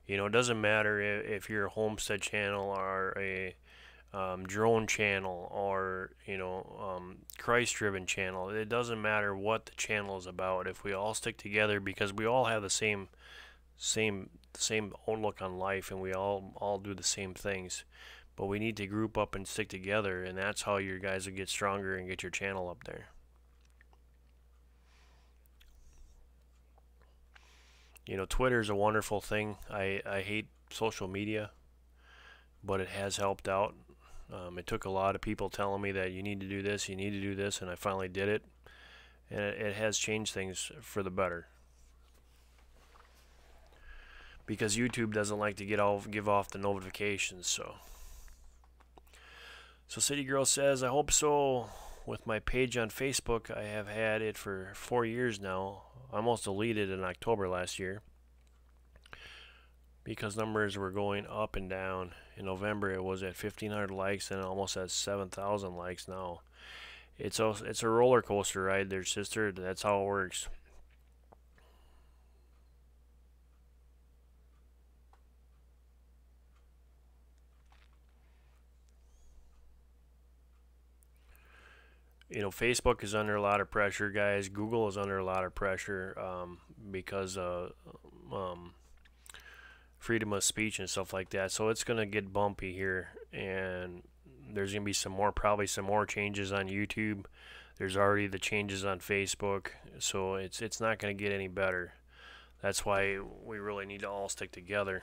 It doesn't matter if you're a Homestead channel or a drone channel or Christ-driven channel. It doesn't matter what the channel is about. If we all stick together, because we all have the same outlook on life, and we all do the same things. But we need to group up and stick together, and that's how you guys will get stronger and get your channel up there. Twitter is a wonderful thing. I hate social media, but it has helped out. It took a lot of people telling me that you need to do this, and I finally did it. And it has changed things for the better. Because YouTube doesn't like to give off the notifications, So City Girl says, I hope so. with my page on Facebook, I have had it for 4 years now. I almost deleted it in October last year because numbers were going up and down. In November it was at 1,500 likes and almost at 7,000 likes now. It's a roller coaster ride there, sister. That's how it works. You know, Facebook is under a lot of pressure, guys. Google is under a lot of pressure because freedom of speech and stuff like that. So it's gonna get bumpy here, and there's gonna be probably some more changes on YouTube. There's already the changes on Facebook, so it's not gonna get any better. That's why we really need to all stick together.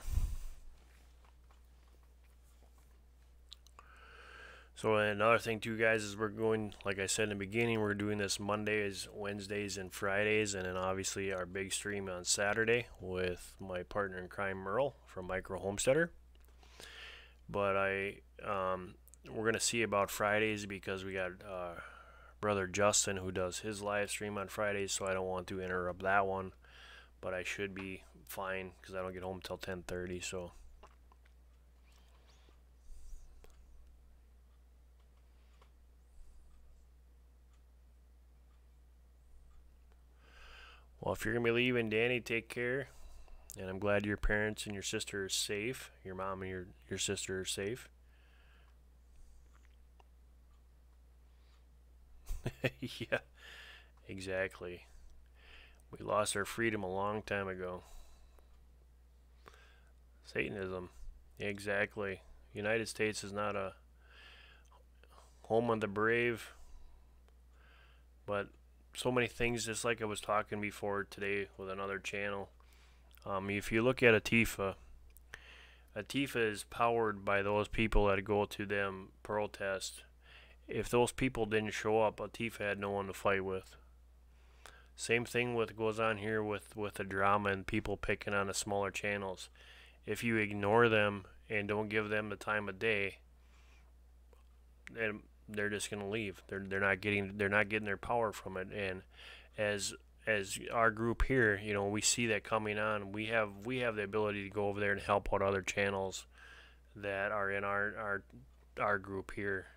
So another thing too, guys, is we're going, like I said in the beginning, we're doing this Mondays, Wednesdays, and Fridays, and then obviously our big stream on Saturday with my partner in crime, Merle from Micro Homesteader. But we're gonna see about Fridays because we got brother Justin who does his live stream on Fridays, so I don't want to interrupt that one. But I should be fine because I don't get home till 10:30. So. Well, if you're going to be leaving, Danny, take care. And I'm glad your parents and your sister are safe. Your mom and your sister are safe. Yeah, exactly. We lost our freedom a long time ago. Satanism. Exactly. United States is not a home of the brave. But so many things, just like I was talking before today with another channel. If you look at Antifa is powered by those people that go to them protest. If those people didn't show up, Antifa had no one to fight with. Same thing goes on here with the drama and people picking on the smaller channels. If you ignore them and don't give them the time of day, then they're just gonna leave. They're not getting their power from it. And as our group here, you know, we see that coming on. We have the ability to go over there and help out other channels that are in our group here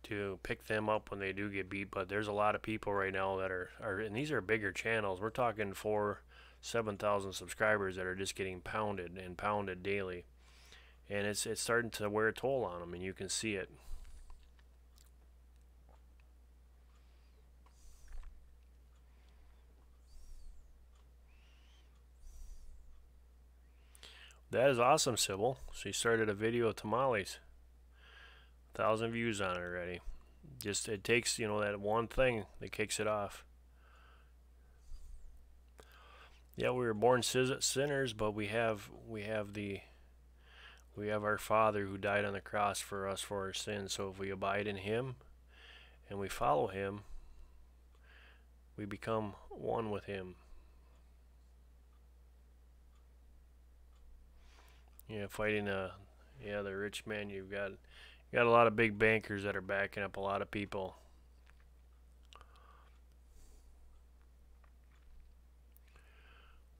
to pick them up when they do get beat. But there's a lot of people right now that are and these are bigger channels. We're talking 7,000 subscribers that are just getting pounded and pounded daily, and it's starting to wear a toll on them, and you can see it. That is awesome, Sybil. She started a video of tamales. 1,000 views on it already. Just it takes, you know, that one thing that kicks it off. Yeah, we were born sinners, but we have our Father who died on the cross for us for our sins. So if we abide in Him and we follow Him, we become one with Him. Yeah, fighting the rich man. You've got a lot of big bankers that are backing up a lot of people.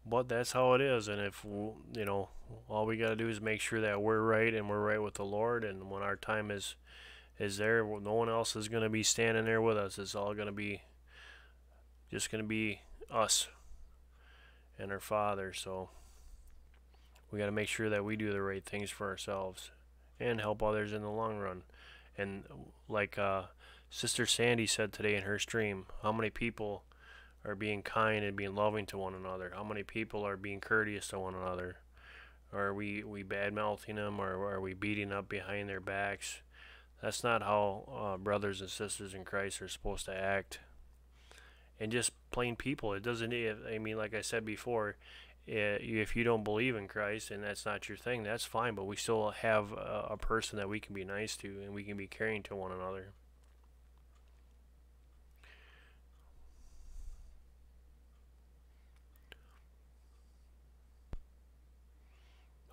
But that's how it is, and if you know, all we got to do is make sure that we're right and we're right with the Lord, and when our time is there, no one else is going to be standing there with us. It's all going to be us and our Father. So we got to make sure that we do the right things for ourselves and help others in the long run. And like Sister Sandy said today in her stream, how many people are being kind and being loving to one another? How many people are being courteous to one another? Are we bad-mouthing them, or are we beating up behind their backs? That's not how brothers and sisters in Christ are supposed to act. And just plain people. It doesn't, I mean, like I said before, if you don't believe in Christ and that's not your thing, that's fine, but we still have a person that we can be nice to and we can be caring to one another.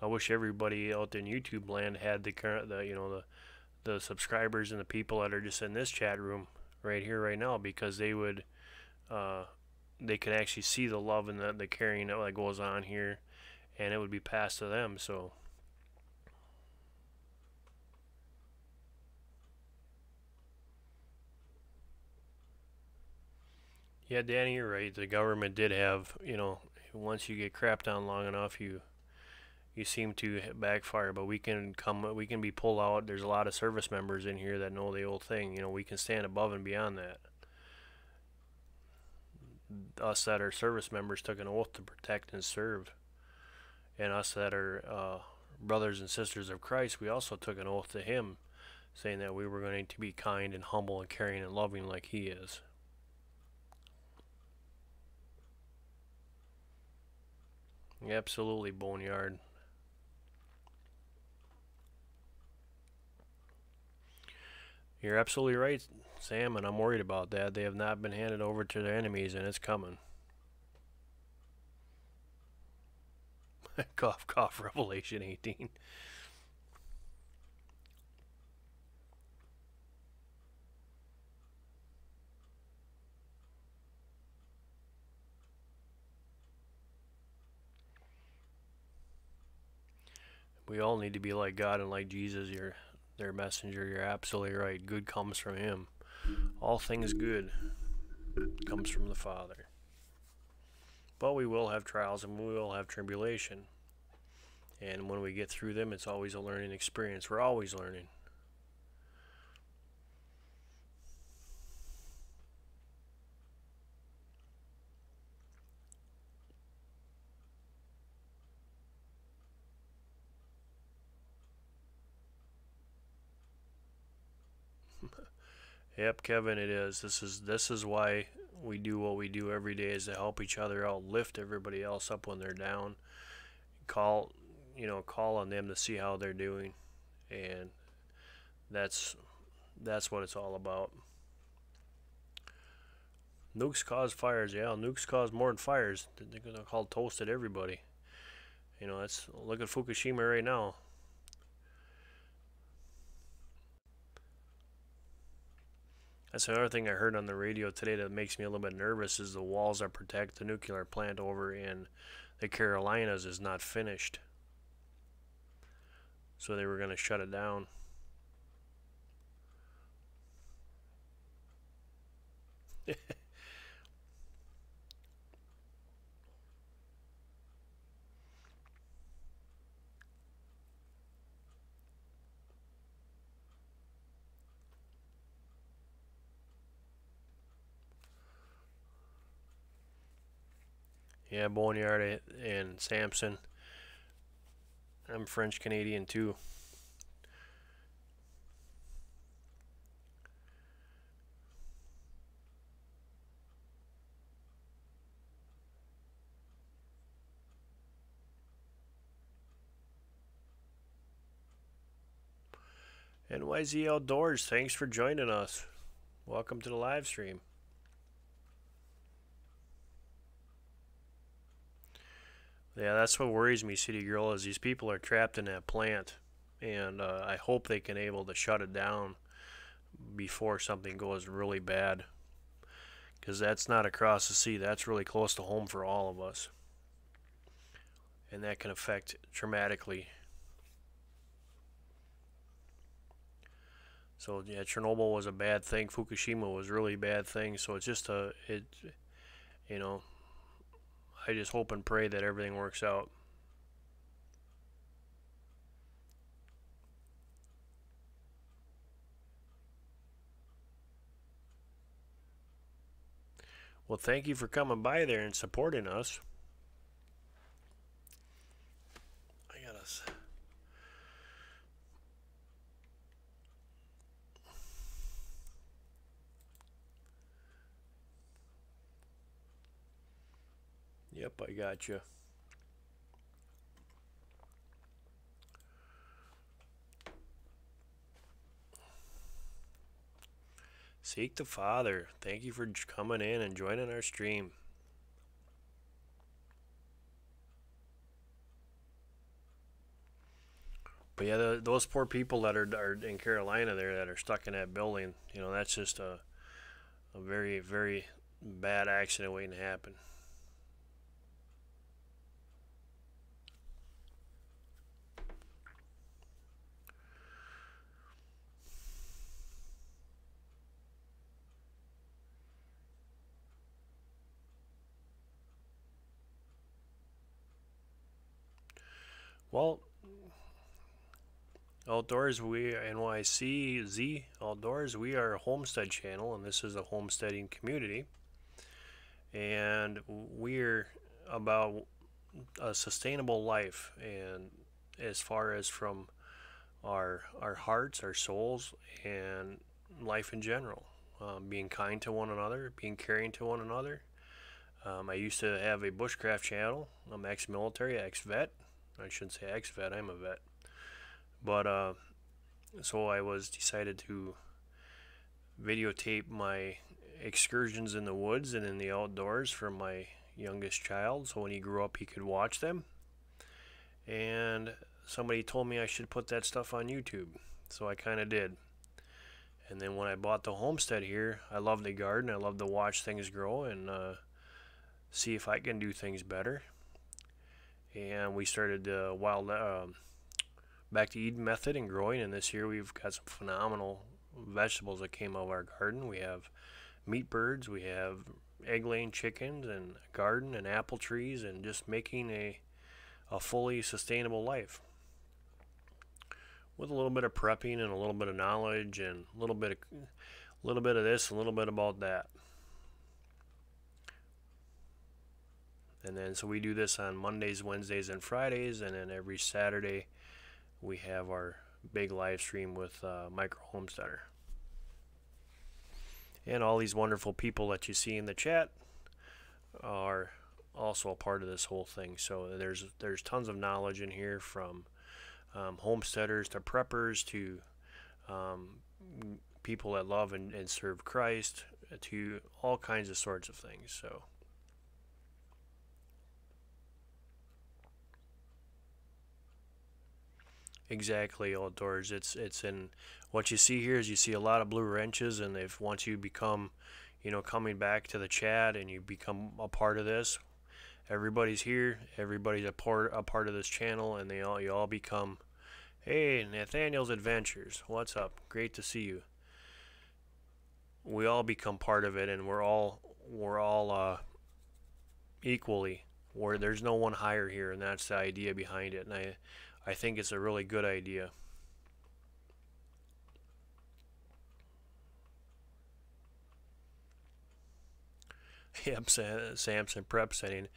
I wish everybody out in YouTube land had the subscribers and the people that are just in this chat room right here, right now, because they could actually see the love and the caring that goes on here, and it would be passed to them. So yeah, Danny, you're right. The government did have, once you get crapped on long enough, you seem to backfire. But we can be pulled out. There's a lot of service members in here that know the old thing. We can stand above and beyond that. Us that are service members took an oath to protect and serve, and us that are brothers and sisters of Christ, we also took an oath to Him, saying that we were going to be kind and humble and caring and loving like He is. Absolutely, Boneyard. You're absolutely right, Sam, and I'm worried about that. They have not been handed over to their enemies, and it's coming. Cough, cough, Revelation 18. We all need to be like God and like Jesus, their messenger. You're absolutely right. Good comes from Him. All things good comes from the Father. But we will have trials and we will have tribulation. And when we get through them, it's always a learning experience. We're always learning. Yep, Kevin, it is. This is why we do what we do every day, is to help each other out, lift everybody else up when they're down, call on them to see how they're doing, and that's what it's all about. Nukes cause fires, yeah. Nukes cause more than fires. They're gonna call toasted everybody. That's, look at Fukushima right now. That's another thing I heard on the radio today that makes me a little bit nervous, is the walls that protect the nuclear plant over in the Carolinas is not finished. So they were going to shut it down. Yeah, Boneyard and Samson. I'm French Canadian too. NYZ Outdoors, thanks for joining us. Welcome to the live stream. Yeah, that's what worries me, City Girl, is these people are trapped in that plant, and I hope they can able to shut it down before something goes really bad, because that's not across the sea. That's really close to home for all of us, and that can affect dramatically. So yeah, Chernobyl was a bad thing. Fukushima was a really bad thing. So it's just I just hope and pray that everything works out. Well, thank you for coming by there and supporting us. I gotta. Yep, I got you. Seek the Father. Thank you for coming in and joining our stream. But yeah, those poor people that are in Carolina there that are stuck in that building, that's just a very, very bad accident waiting to happen. Well, Outdoors, we NYCZ Outdoors, we are a homestead channel, and this is a homesteading community. And we're about a sustainable life, and as far as from our hearts, our souls, and life in general. Being kind to one another, being caring to one another. I used to have a bushcraft channel. I'm ex-military, ex-vet. I shouldn't say ex-vet, I'm a vet. But so I was decided to videotape my excursions in the woods and in the outdoors from my youngest child, so when he grew up he could watch them. And somebody told me I should put that stuff on YouTube, so I kind of did. And then when I bought the homestead here, I love the garden. I love to watch things grow and see if I can do things better. And we started the back to Eden method in growing, and this year we've got some phenomenal vegetables that came out of our garden. We have meat birds, we have egg-laying chickens, and a garden and apple trees, and just making a fully sustainable life with a little bit of prepping and a little bit of knowledge and a little bit of this, a little bit about that. And then so we do this on Mondays, Wednesdays, and Fridays, and then every Saturday we have our big live stream with Micro Homesteader. And all these wonderful people that you see in the chat are also a part of this whole thing. So there's tons of knowledge in here, from homesteaders to preppers to people that love and serve Christ, to all kinds of sorts of things. So exactly, Outdoors. It's in what you see here is you see a lot of blue wrenches, and if once you become, coming back to the chat and you become a part of this, everybody's here, everybody's a part of this channel, and you all become, hey, Nathaniel's Adventures, what's up? Great to see you. We all become part of it, and we're all equally, where there's no one higher here, and that's the idea behind it. And I think it's a really good idea. Yep, Samson prep setting.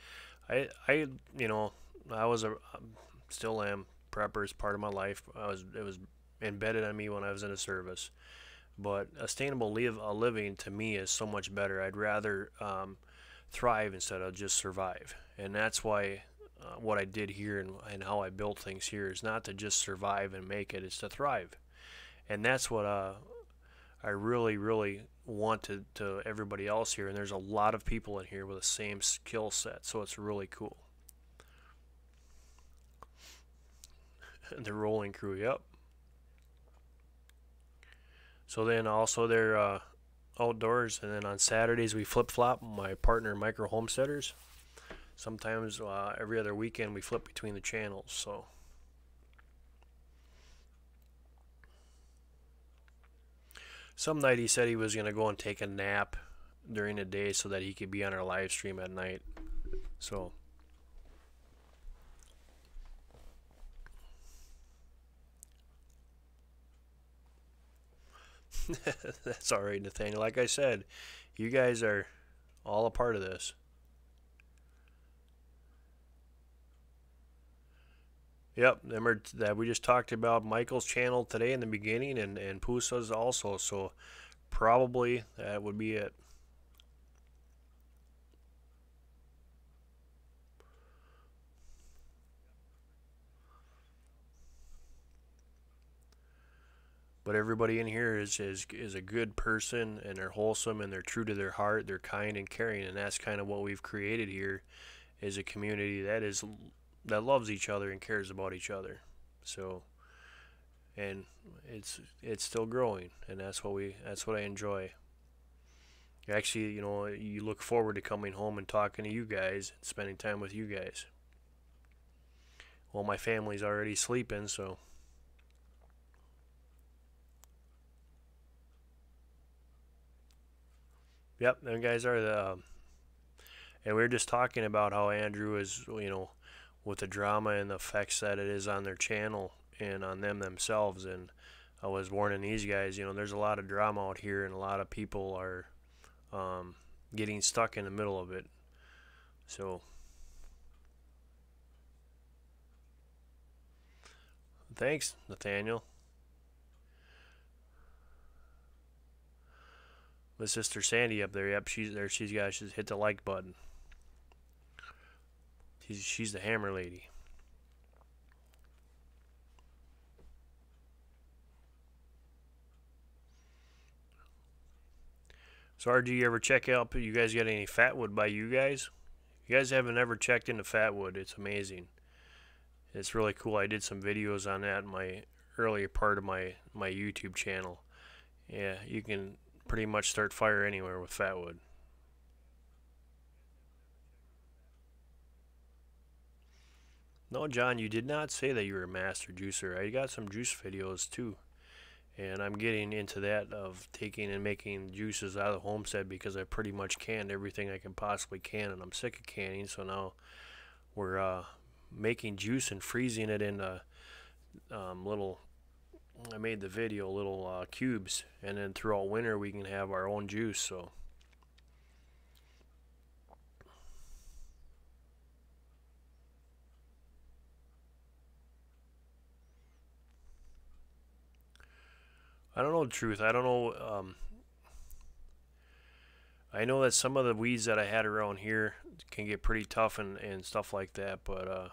I still am prepper as part of my life. It was embedded on me when I was in the service. But sustainable living to me is so much better. I'd rather thrive instead of just survive, and that's why what I did here and how I built things here is not to just survive and make it. It's to thrive, and that's what I really, really want to everybody else here. And there's a lot of people in here with the same skill set, so it's really cool. The rolling crew, yep. So then also they're outdoors, and then on Saturdays we flip-flop, my partner Micro Homesteaders. Sometimes every other weekend we flip between the channels. So some night he said he was going to go and take a nap during the day so that he could be on our live stream at night. So that's all right, Nathaniel. Like I said, you guys are all a part of this. Yep, remember that we just talked about Michael's channel today in the beginning, and Pusa's also, so probably that would be it. But everybody in here is a good person, and they're wholesome, and they're true to their heart, they're kind and caring, and that's kind of what we've created here, is a community that loves each other and cares about each other. So, and it's still growing, and that's what I enjoy. Actually, you know, you look forward to coming home and talking to you guys and spending time with you guys. Well, my family's already sleeping, so. Yep, them guys are the. And we were just talking about how Andrew is, you know, with the drama and the effects that it is on their channel and on them themselves. And I was warning these guys, you know, there's a lot of drama out here, and a lot of people are getting stuck in the middle of it. So, thanks, Nathaniel. My sister Sandy up there, yep, she's there. She's hit the like button. She's the hammer lady. So, RG, you ever check out? You guys got any fatwood by you guys? You guys haven't ever checked into fatwood. It's amazing. It's really cool. I did some videos on that in my earlier part of my YouTube channel. Yeah, you can pretty much start fire anywhere with fatwood. No, John, you did not say that you were a master juicer. I got some juice videos too. And I'm getting into that of taking and making juices out of Homestead because I pretty much canned everything I can possibly can, and I'm sick of canning. So now we're making juice and freezing it in little. I made the video little cubes, and then throughout winter we can have our own juice. So. I don't know the truth. I don't know. I know that some of the weeds that I had around here can get pretty tough and stuff like that, but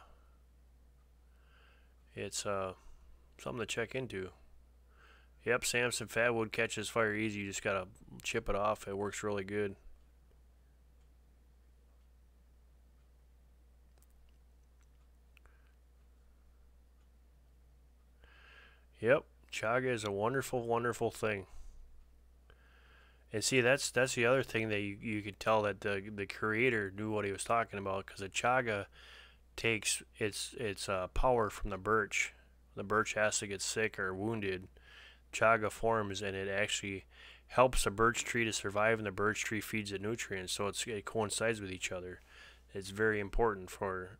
it's something to check into. Yep, Samson fatwood catches fire easy. You just gotta chip it off. It works really good. Yep, chaga is a wonderful, wonderful thing. And see, that's the other thing that you could tell that the creator knew what he was talking about, because the chaga takes its power from the birch. The birch has to get sick or wounded. Chaga forms, and it actually helps the birch tree to survive, and the birch tree feeds it nutrients, so it coincides with each other. It's very important for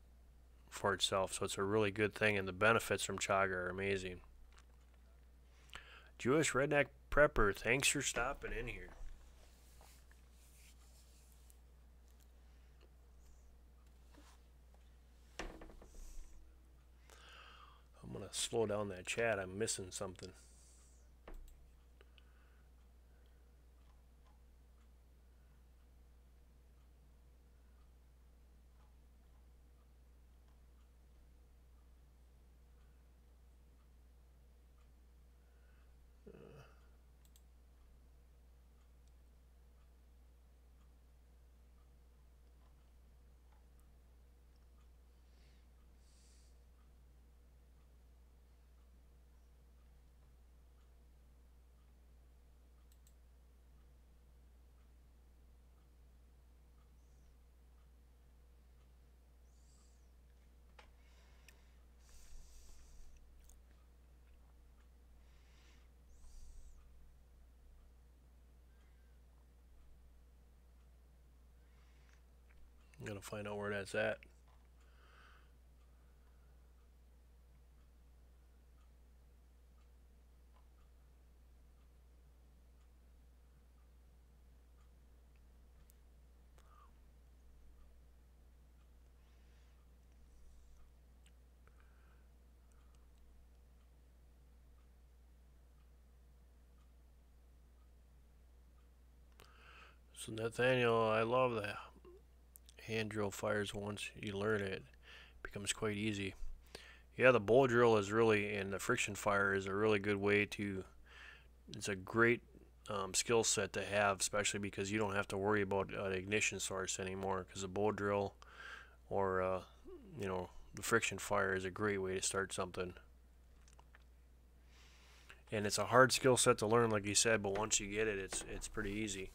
itself, so it's a really good thing, and the benefits from chaga are amazing. Jewish Redneck Prepper, thanks for stopping in here. I'm going to slow down that chat. I'm missing something. I'm going to find out where that's at. So Nathaniel, I love the hand drill fires. Once you learn it, it becomes quite easy. Yeah, the bowl drill is really, and the friction fire is a really good way to, it's a great skill set to have, especially because you don't have to worry about an ignition source anymore, because the bowl drill or you know, the friction fire is a great way to start something. And it's a hard skill set to learn, like you said, but once you get it, it's pretty easy.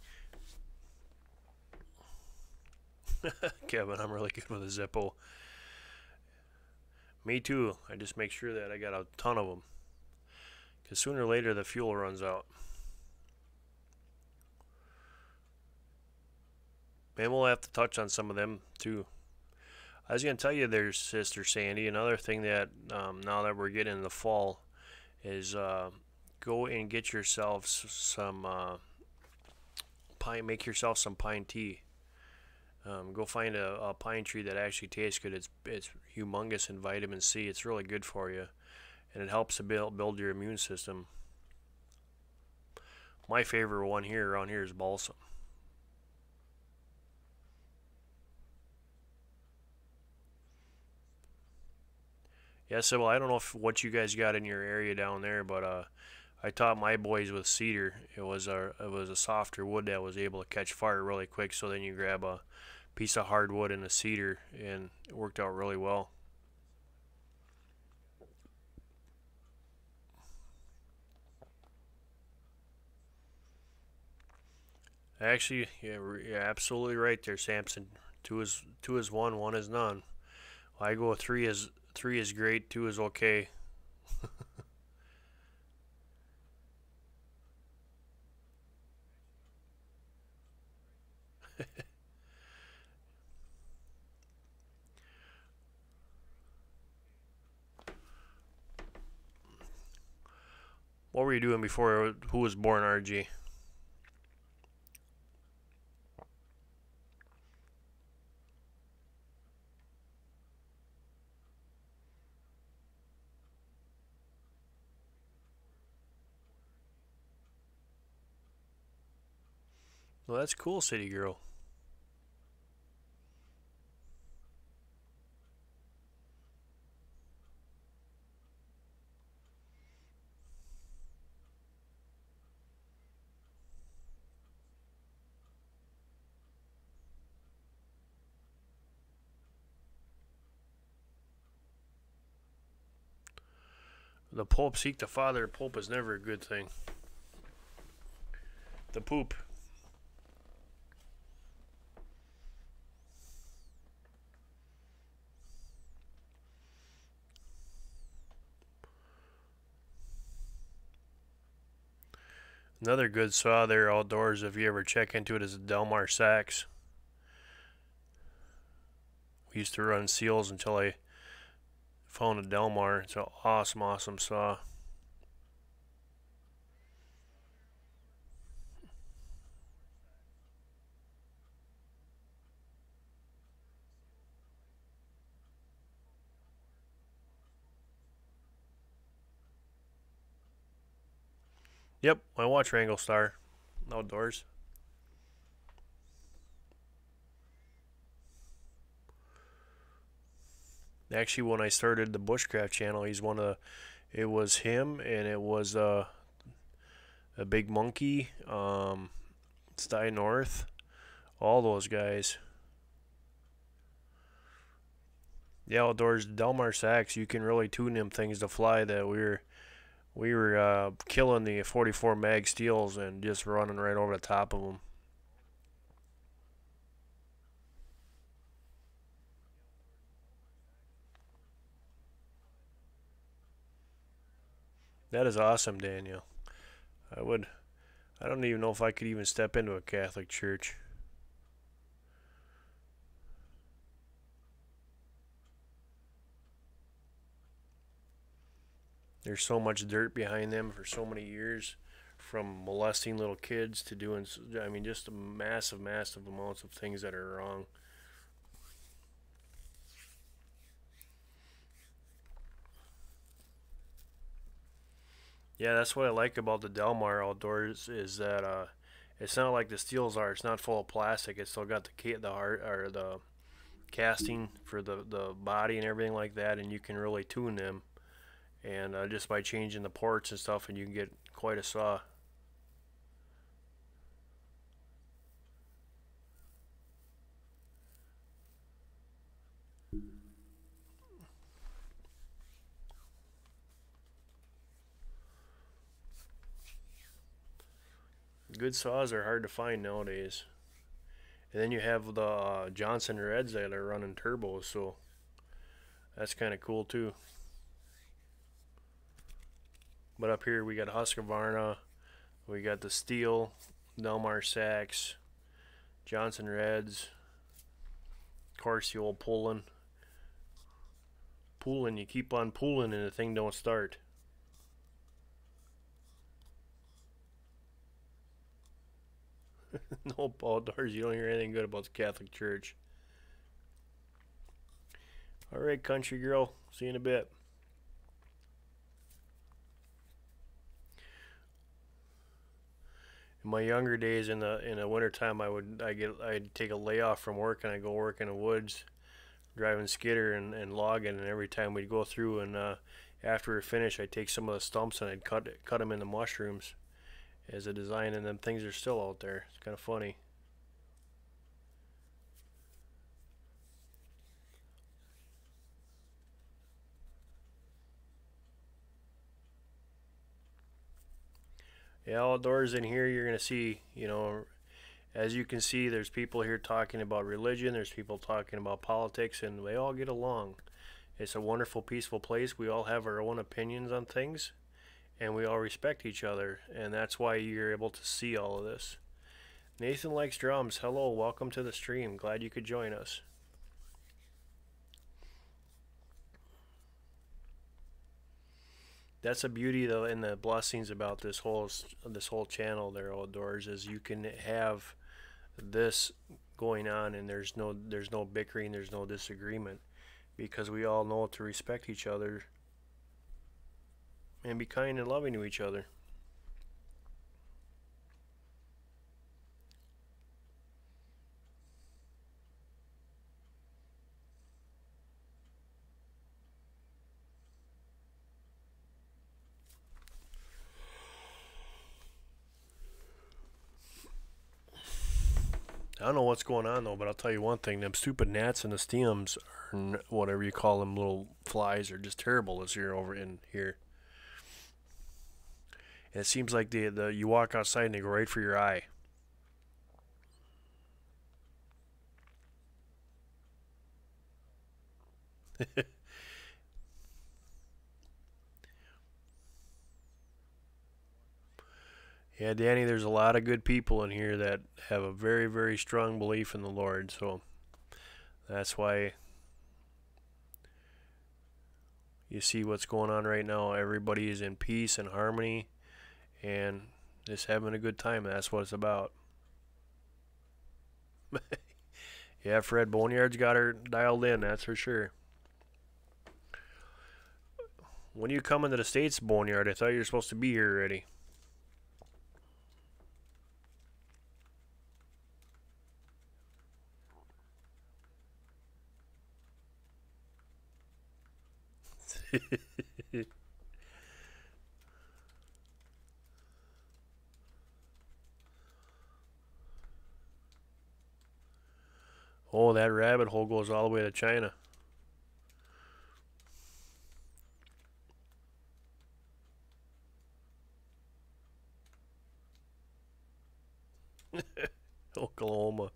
Kevin, I'm really good with a Zippo. Me too. I just make sure that I got a ton of them. Because sooner or later the fuel runs out. And we'll have to touch on some of them too. I was going to tell you there, Sister Sandy, another thing that now that we're getting in the fall is go and get yourself some pine, make yourself some pine tea. Go find a pine tree that actually tastes good. It's humongous in vitamin C. It's really good for you, and it helps to build your immune system. My favorite one here around here is balsam. Yeah, so well, I don't know what you guys got in your area down there, but I taught my boys with cedar. It was a softer wood that was able to catch fire really quick. So then you grab a piece of hardwood and a cedar, and it worked out really well. Actually, yeah, you're absolutely right there, Samson. Two is one, one is none. I go with three is great, two is okay. What were you doing before? Who was born, RG? Well, that's cool, City Girl. The Pope seek the Father. Pope is never a good thing. The poop. Another good saw there outdoors, if you ever check into it, is a Delmar Sax. We used to run seals until I found a Delmar. It's an awesome, awesome saw. Yep, I watch Wrangle Star outdoors. Actually, when I started the Bushcraft channel, he's one of the. It was him, and it was a Big Monkey, Sty North, all those guys. Yeah, outdoors, Delmar Sacks, you can really tune them things to fly. That we were killing the 44 mag steels and just running right over the top of them. That is awesome, Daniel. I would. I don't even know if I could even step into a Catholic church. There's so much dirt behind them for so many years, from molesting little kids to doing, I mean, just a massive, massive amounts of things that are wrong. Yeah, that's what I like about the Delmar outdoors is that it's not like the steels are. It's not full of plastic. It's still got the heart or the casting for the body and everything like that, and you can really tune them. And just by changing the ports and stuff, and you can get quite a saw. Good saws are hard to find nowadays. And then you have the Johnson Reds that are running turbos, so that's kind of cool too. But up here we got Husqvarna, we got the Steel, Delmar Sachs, Johnson Reds, of course the old Pullen. Pulling, you keep on pulling and the thing don't start. No outdoors, you don't hear anything good about the Catholic Church. Alright, country girl, see you in a bit. In my younger days, in the wintertime, I'd take a layoff from work and I'd go work in the woods, driving skidder and logging. And every time we'd go through, and after we finished, I'd take some of the stumps and I'd cut them into mushrooms as a design. And them things are still out there. It's kind of funny. Yeah, outdoors in here, you're gonna see, you know, as you can see, there's people here talking about religion, there's people talking about politics, and they all get along. It's a wonderful, peaceful place. We all have our own opinions on things, and we all respect each other, and that's why you're able to see all of this. Nathan likes drums. Hello, welcome to the stream. Glad you could join us. That's a beauty though, and the blessings about this whole channel there, outdoors, is you can have this going on and there's no bickering, there's no disagreement, because we all know to respect each other and be kind and loving to each other. I don't know what's going on though, but I'll tell you one thing: them stupid gnats and the steams, or whatever you call them, little flies, are just terrible this year over in here. And it seems like you walk outside and they go right for your eye. Yeah, Danny, there's a lot of good people in here that have a very, very strong belief in the Lord, so that's why you see what's going on right now. Everybody is in peace and harmony and just having a good time. That's what it's about. Yeah, Fred Boneyard's got her dialed in, that's for sure. When you come into the States, Boneyard, I thought you were supposed to be here already. Oh, that rabbit hole goes all the way to China. Oklahoma.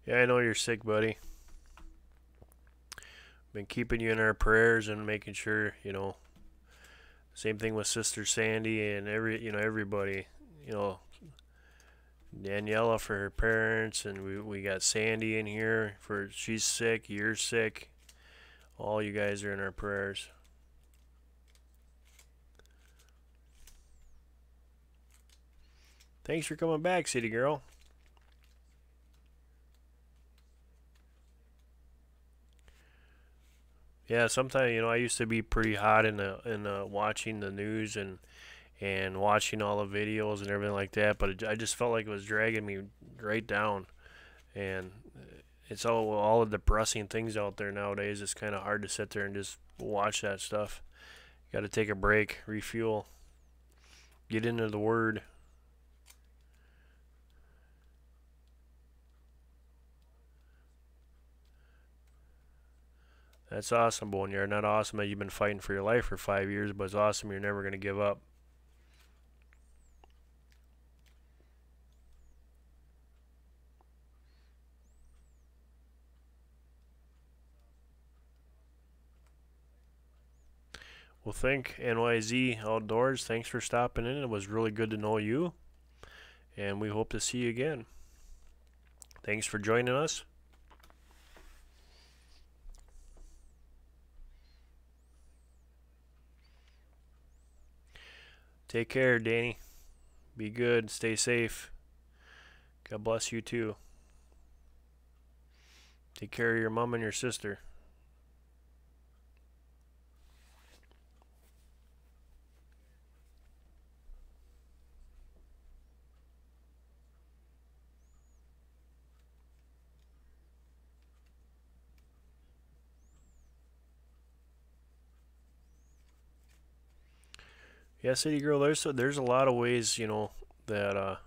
Yeah, I know you're sick, buddy. Been keeping you in our prayers and making sure, you know. Same thing with Sister Sandy and everybody, you know. Daniela for her parents, and we got Sandy in here for she's sick, you're sick. All you guys are in our prayers. Thanks for coming back, City Girl. Yeah, sometimes, you know, I used to be pretty hot in watching the news and watching all the videos and everything like that, but I just felt like it was dragging me right down. And it's all the depressing things out there nowadays. It's kind of hard to sit there and just watch that stuff. Got to take a break, refuel, get into the Word. That's awesome, Boneyard. Not awesome that you've been fighting for your life for 5 years, but it's awesome you're never going to give up. Well, thank NYZ Outdoors. Thanks for stopping in. It was really good to know you, and we hope to see you again. Thanks for joining us. Take care, Danny. Be good. Stay safe. God bless you too. Take care of your mom and your sister. Yeah, City Girl, there's a lot of ways, that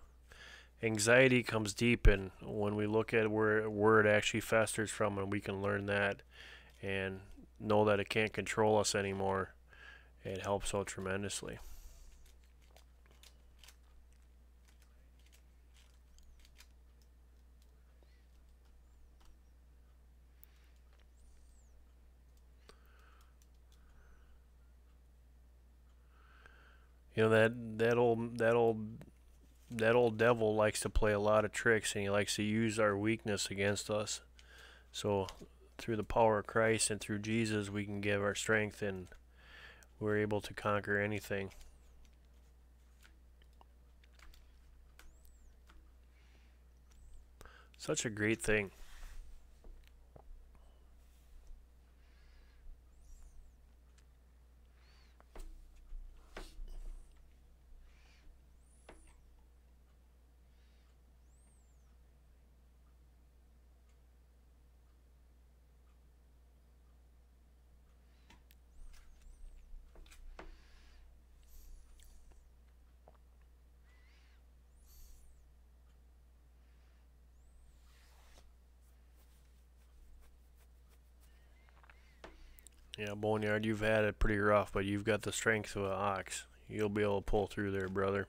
anxiety comes deep, and when we look at where it actually festers from, and we can learn that and know that it can't control us anymore, it helps out tremendously. That old devil likes to play a lot of tricks, and he likes to use our weakness against us. So through the power of Christ and through Jesus, we can give our strength, and we're able to conquer anything. Such a great thing. Yeah, Boneyard, you've had it pretty rough, but you've got the strength of an ox. You'll be able to pull through there, brother.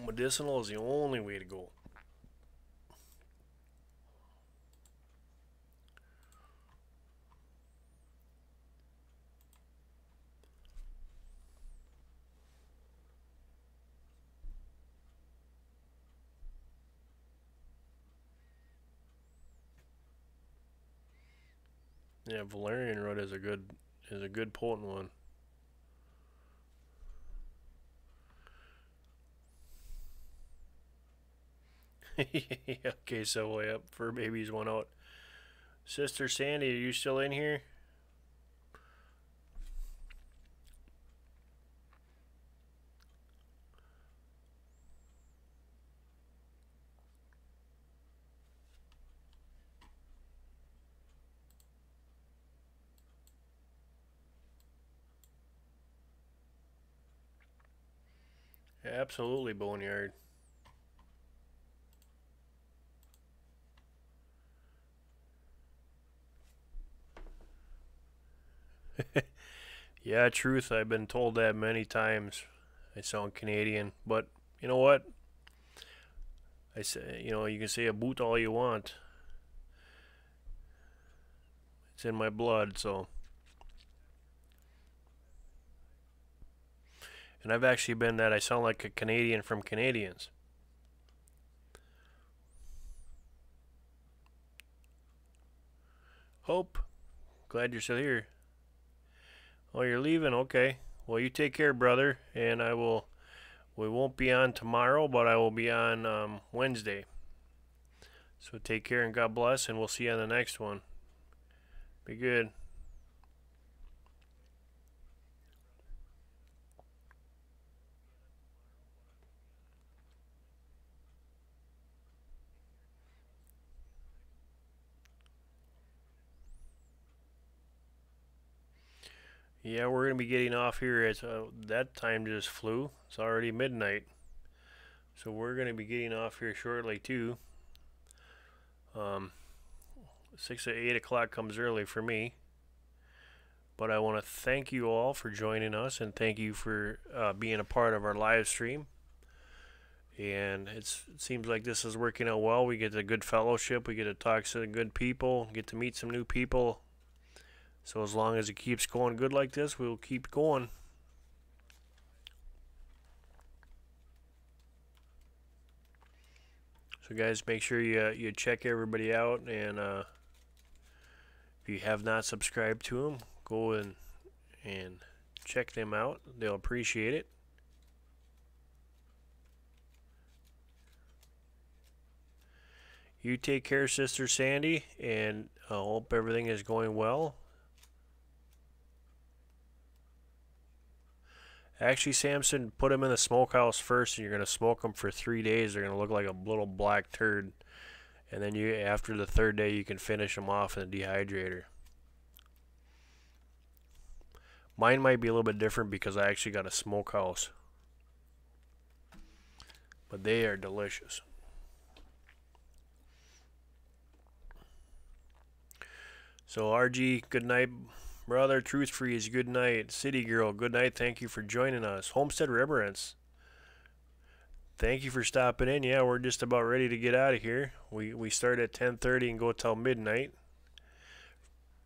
Medicinal is the only way to go. Yeah, valerian root is a good potent one. Okay, so way up. Fur babies went out. Sister Sandy, are you still in here? Absolutely, Boneyard. Yeah, truth. I've been told that many times. I sound Canadian, but you know what? I say, you can say a boot all you want. It's in my blood, so. And I've actually been that I sound like a Canadian from Canadians. Hope, glad you're still here. Oh, you're leaving? Okay. Well, you take care, brother, and we won't be on tomorrow, but I will be on Wednesday. So take care and God bless, and we'll see you on the next one. Be good. Yeah, we're going to be getting off here. That time just flew. It's already midnight. So we're going to be getting off here shortly, too. 6 or 8 o'clock comes early for me. But I want to thank you all for joining us, and thank you for being a part of our live stream. And it seems like this is working out well. We get a good fellowship. We get to talk to good people, get to meet some new people. So as long as it keeps going good like this, we'll keep going. So guys, make sure you check everybody out, and if you have not subscribed to them, go and check them out. They'll appreciate it. You take care, Sister Sandy, and I hope everything is going well. Actually, Samson, put them in the smokehouse first, and you're going to smoke them for 3 days. They're going to look like a little black turd. And then after the 3rd day, you can finish them off in the dehydrator. Mine might be a little bit different because I actually got a smokehouse. But they are delicious. So RG, good night, brother. Truth Freeze, good night. City Girl, good night. Thank you for joining us. Homestead Reverence, thank you for stopping in. Yeah, we're just about ready to get out of here. We start at 10:30 and go till midnight.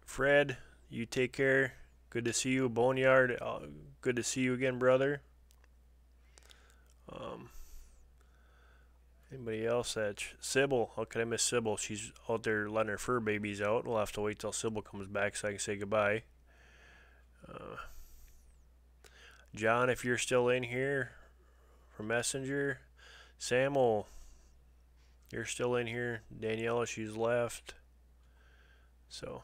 Fred, you take care. Good to see you. Boneyard, good to see you again, brother. Anybody else? Sybil. How could I miss Sybil? She's out there letting her fur babies out. We'll have to wait till Sybil comes back so I can say goodbye. John, if you're still in here for Messenger. Samuel, you're still in here. Daniela, she's left. So.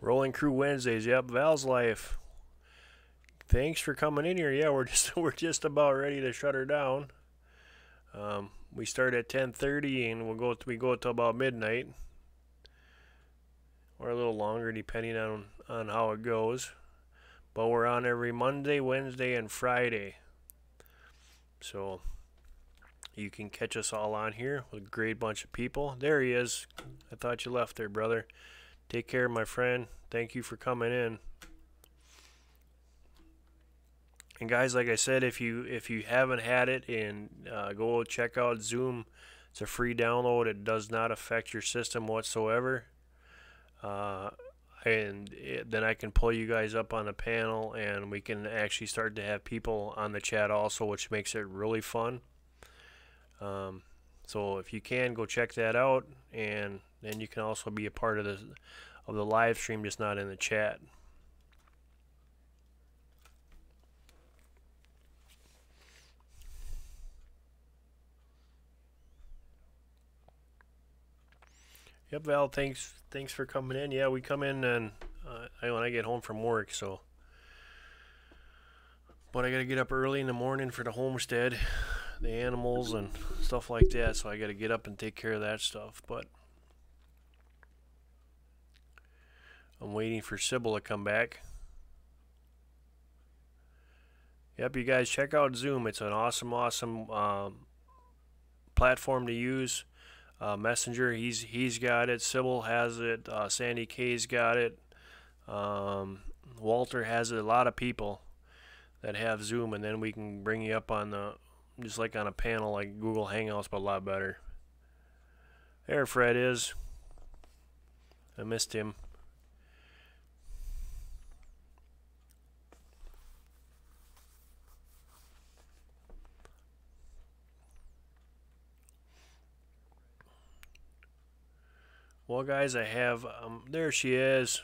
Rolling Crew Wednesdays. Yep, Val's Life. Thanks for coming in here. Yeah, we're just about ready to shut her down. We start at 10:30 and we go till about midnight, or a little longer depending on how it goes. But we're on every Monday, Wednesday, and Friday. So you can catch us all on here with a great bunch of people. There he is. I thought you left there, brother. Take care, my friend. Thank you for coming in. And guys, like I said, if you haven't had it, and go check out Zoom. It's a free download. It does not affect your system whatsoever. Then I can pull you guys up on the panel, and we can actually start to have people on the chat also, which makes it really fun. So if you can, go check that out, and then you can also be a part of the live stream, just not in the chat. Yep, Val, thanks for coming in. Yeah, we come in and when I get home from work, so. But I got to get up early in the morning for the homestead, the animals and stuff like that, so I got to get up and take care of that stuff. But I'm waiting for Sybil to come back. Yep, you guys check out Zoom. It's an awesome platform to use. Messenger, he's got it. Sybil has it. Sandy K's got it. Walter has it. A lot of people that have Zoom, and then we can bring you up on just like on a panel like Google Hangouts, but a lot better. There Fred is. I missed him. Well, guys, I have, there she is.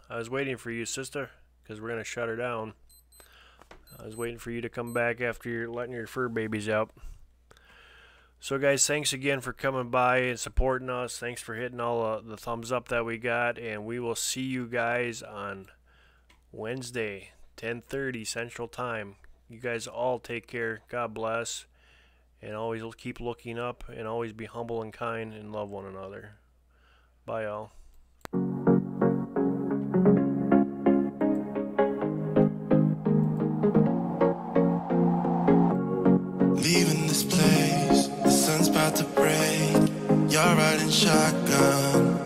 I was waiting for you, sister, because we're going to shut her down. I was waiting for you to come back after you're letting your fur babies out. So, guys, thanks again for coming by and supporting us. Thanks for hitting all the thumbs up that we got, and we will see you guys on Wednesday, 10:30 Central Time. You guys all take care. God bless, and always keep looking up, and always be humble and kind and love one another. Bye, all. Leaving this place, the sun's about to break. You're riding riding shotgun.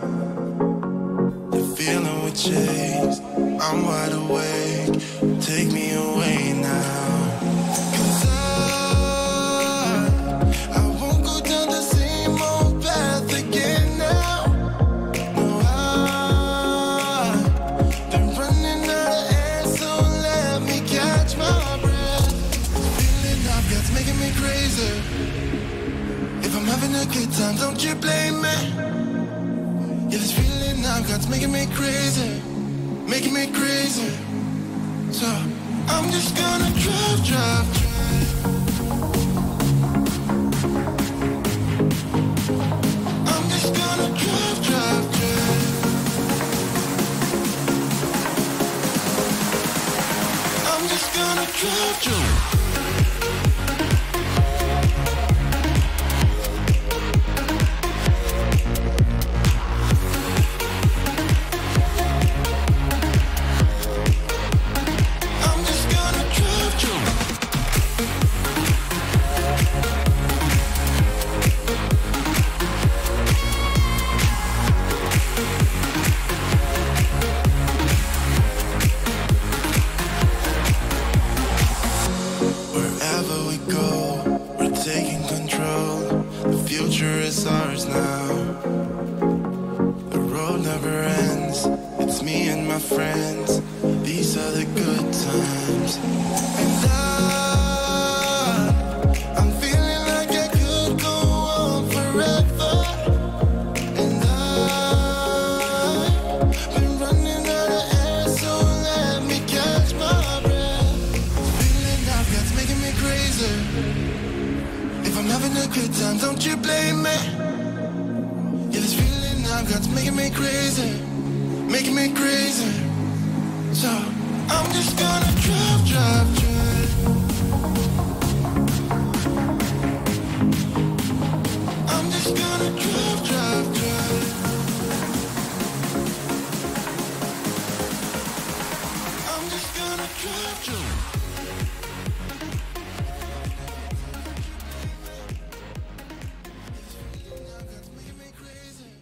The feeling we chase, I'm wide awake. Take me away now. 'Cause I won't go down the same old path again now. No, I've been running out of air, so let me catch my breath. Feeling I've got's making me crazy. If I'm having a good time, don't you blame me. Yeah, this feeling I've got's making me crazy, making me crazy. So I'm just gonna drive, drive, drive. I'm just gonna drive, drive, drive. I'm just gonna drive, drive. Taking control, the future is ours now. The road never ends, it's me and my friends. These are the good times. And I'm feeling like I could go on forever. And I've been running out of air, so let me catch my breath. Feeling I've got's making me crazy. If I'm having a good time, don't you blame me. Yeah, this feeling I've got's making me crazy, making me crazy. So I'm just gonna drive, drive, drive.